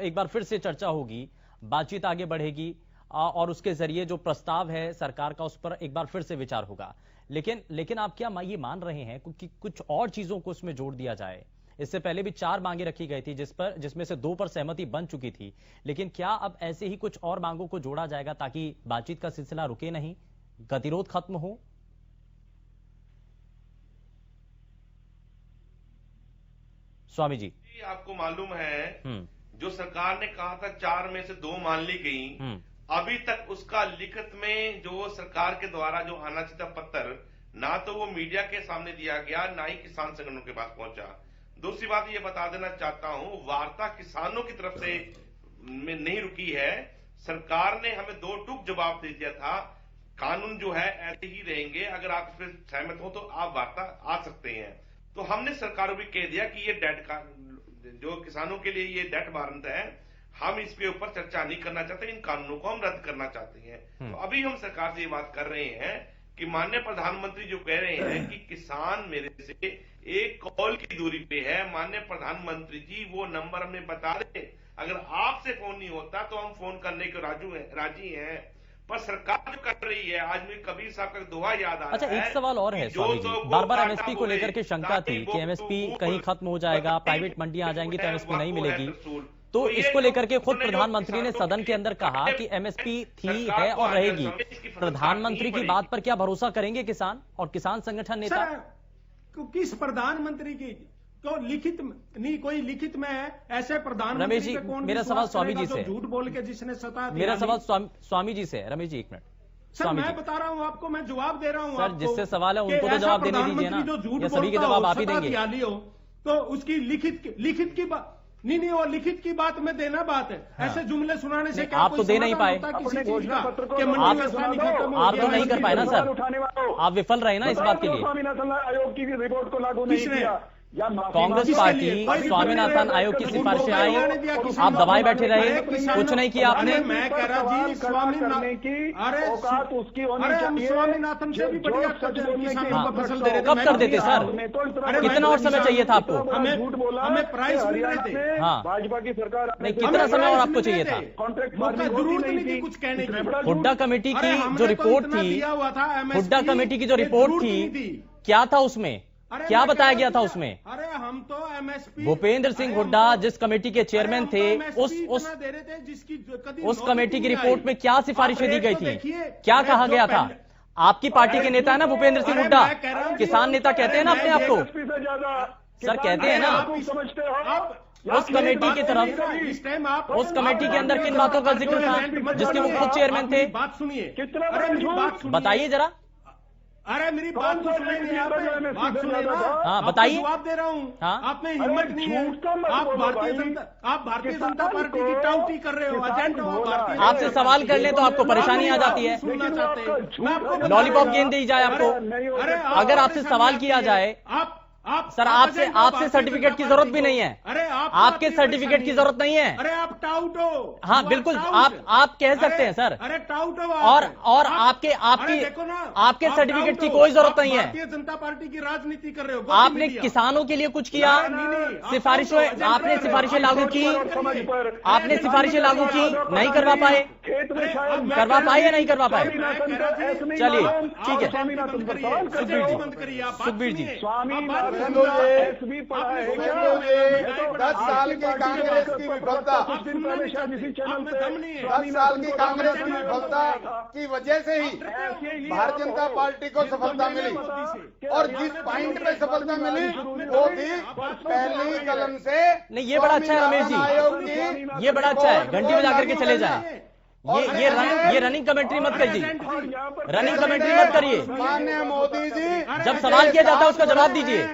एक बार फिर से चर्चा होगी, बातचीत आगे बढ़ेगी और उसके जरिए जो प्रस्ताव है सरकार का उस पर एक बार फिर से विचार होगा। लेकिन आप क्या ये मान रहे हैं कि कुछ और चीजों को इसमें जोड़ दिया जाए? इससे पहले भी 4 मांगे रखी गई थी जिसमें से 2 पर सहमति बन चुकी थी, लेकिन क्या अब ऐसे ही कुछ और मांगों को जोड़ा जाएगा ताकि बातचीत का सिलसिला रुके नहीं, गतिरोध खत्म हो? स्वामी जी आपको मालूम है जो सरकार ने कहा था 4 में से 2 मान ली गई, अभी तक उसका लिखित में जो सरकार के द्वारा जो आना चाहिए पत्र ना तो वो मीडिया के सामने दिया गया, ना ही किसान संगठनों के पास पहुंचा। दूसरी बात ये बता देना चाहता हूं, वार्ता किसानों की तरफ से नहीं रुकी है। सरकार ने हमें 2 टूक जवाब दे दिया था, कानून जो है ऐसे ही रहेंगे, अगर आप इस पर सहमत हो तो आप वार्ता आ सकते हैं। तो हमने सरकार को भी कह दिया कि ये डेड का जो किसानों के लिए ये डेड वारंट है, हम इसके ऊपर चर्चा नहीं करना चाहते, इन कानूनों को हम रद्द करना चाहते हैं। तो अभी हम सरकार से ये बात कर रहे हैं कि माननीय प्रधानमंत्री जो कह रहे हैं कि किसान मेरे से 1 कॉल की दूरी पे है, माननीय प्रधानमंत्री जी वो नंबर हमें बता दें, अगर आपसे फोन नहीं होता तो हम फोन करने को राजी हैं। पर सरकार जो कर रही है, आज मुझे कबीर साहब का दोहा याद आ रहा है। अच्छा एक सवाल और है स्वामी जी, बार एमएसपी को लेकर के शंका थी कि एमएसपी कहीं खत्म हो जाएगा, प्राइवेट मंडियां आ जाएंगी तो एमएसपी नहीं मिलेगी। तो इसको लेकर के खुद प्रधानमंत्री ने सदन के अंदर कहा कि एमएसपी थी, है और रहेगी। प्रधानमंत्री की बात पर क्या भरोसा करेंगे किसान और किसान संगठन नेता? किस प्रधानमंत्री की तो लिखित नहीं, कोई लिखित में है ऐसे प्रधानमंत्री? रमेश जी मेरा सवाल स्वामी जी से, झूठ बोल के जिसने सता, मेरा सवाल स्वामी जी से। रमेश जी एक मिनट, सर मैं बता रहा हूं आपको, मैं जवाब दे रहा हूं सर, जिससे सवाल है उनको तो जवाब देने दीजिए ना, या सभी के जवाब आप ही देंगे? तो उसकी लिखित की बात नहीं, और लिखित की बात में देना बात है। ऐसे जुमले सुनाने से क्या आप तो दे नहीं पाए, आप तो नहीं कर पाए ना सर, आप विफल रहे ना इस बात के लिए। स्वामीनाथन आयोग की रिपोर्ट को लागू नहीं किया, या माफी कांग्रेस पार्टी स्वामीनाथन आयोग की सिफारिशें आई, आप दबाए बैठे रहे, कुछ नहीं किया आपने। मैं कह रहा जी स्वामीनाथन की औकात उसकी होनी चाहिए। स्वामीनाथन से भी बढ़िया किसानों को फसल दे रहे थे। कब कर देते सर? कितना और समय चाहिए था आपको? झूठ बोला, हमें प्राइस मिल रहे थे। हाँ, भाजपा की सरकार नहीं, कितना समय और आपको चाहिए था? कॉन्ट्रैक्ट जरूरत नहीं थी कुछ कहने की। हुड्डा कमेटी की जो रिपोर्ट थी, हुड्डा कमेटी की जो रिपोर्ट थी, क्या था उसमें? क्या बताया गया था उसमें? अरे हम तो एमएसपी, भूपेंद्र सिंह हुड्डा जिस कमेटी के चेयरमैन थे, उस कमेटी की रिपोर्ट में क्या सिफारिशें दी गई थी, क्या कहा गया था? आपकी पार्टी के नेता है ना भूपेंद्र सिंह हुड्डा, किसान नेता कहते हैं ना अपने आप को, सर कहते हैं ना। उस कमेटी की तरफ, उस कमेटी के अंदर किन बातों का जिक्र था जिसके वो खुद चेयरमैन थे? बात सुनिए, बताइए जरा। अरे मेरी बात तो सुनिए, बात सुनिए ना। हाँ बताइए, जवाब दे रहा हूँ। हाँ? आप में हिम्मत नहीं है, आप भारतीय जनता पार्टी की टाउटी कर रहे हो, एजेंट हो भारतीय। आपसे सवाल कर ले तो आपको परेशानी आ जाती है, सुनना चाहते हैं, लॉलीपॉप गेंद दी जाए आपको। अगर आपसे सवाल किया जाए, सर आपसे सर्टिफिकेट की जरूरत भी नहीं है। अरे आपके सर्टिफिकेट की जरूरत नहीं है। अरे आप टाउट हो। हाँ बिल्कुल, आप कह सकते हैं सर। अरे टाउट हो। और आपके सर्टिफिकेट की कोई जरूरत नहीं है। भारतीय जनता पार्टी की राजनीति कर रहे हो। आपने किसानों के लिए कुछ किया? सिफारिशें, आपने सिफारिशें लागू की? आपने सिफारिशें लागू की? नहीं करवा पाए? करवा पाए या नहीं करवा पाए? चलिए ठीक है, सुखबीर जी। सुबेंदु जी, 10 साल की कांग्रेस की विफलता, 10 साल की कांग्रेस की विफलता की वजह से ही भारतीय जनता पार्टी को सफलता मिली, और जिस पॉइंट पे सफलता मिली वो भी पहली कलम से। नहीं, ये बड़ा अच्छा है रमेश जी, ये बड़ा अच्छा है, घंटी बजा करके चले जाए। ये रनिंग कमेंट्री मत करिए, रनिंग कमेंट्री मत करिए। माननीय मोदी जी, जब सवाल किया जाता है उसका जवाब दीजिए,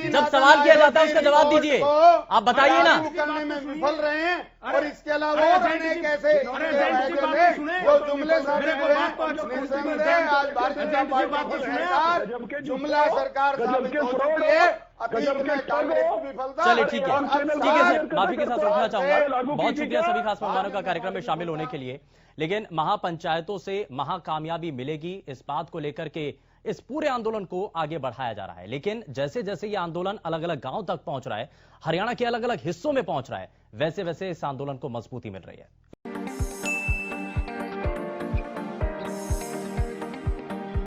जब सवाल किया जाता है उसका जवाब दीजिए। आप बताइए ना, करने में विफल रहे हैं, और इसके अलावा कैसे जो जुमले साबित हुए हैं, आज भारतीय जनता पार्टी की सरकार जुमला सरकार साबित हो चुकी है। चलिए ठीक है सर, माफी के साथ रोकना चाहूंगा। बहुत शुक्रिया सभी खास मेहमानों का कार्यक्रम में शामिल होने के लिए। लेकिन महापंचायतों से महाकामयाबी मिलेगी, इस बात को लेकर के इस पूरे आंदोलन को आगे बढ़ाया जा रहा है। लेकिन जैसे जैसे ये आंदोलन अलग अलग गांव तक पहुंच रहा है, हरियाणा के अलग अलग हिस्सों में पहुंच रहा है, वैसे वैसे इस आंदोलन को मजबूती मिल रही है।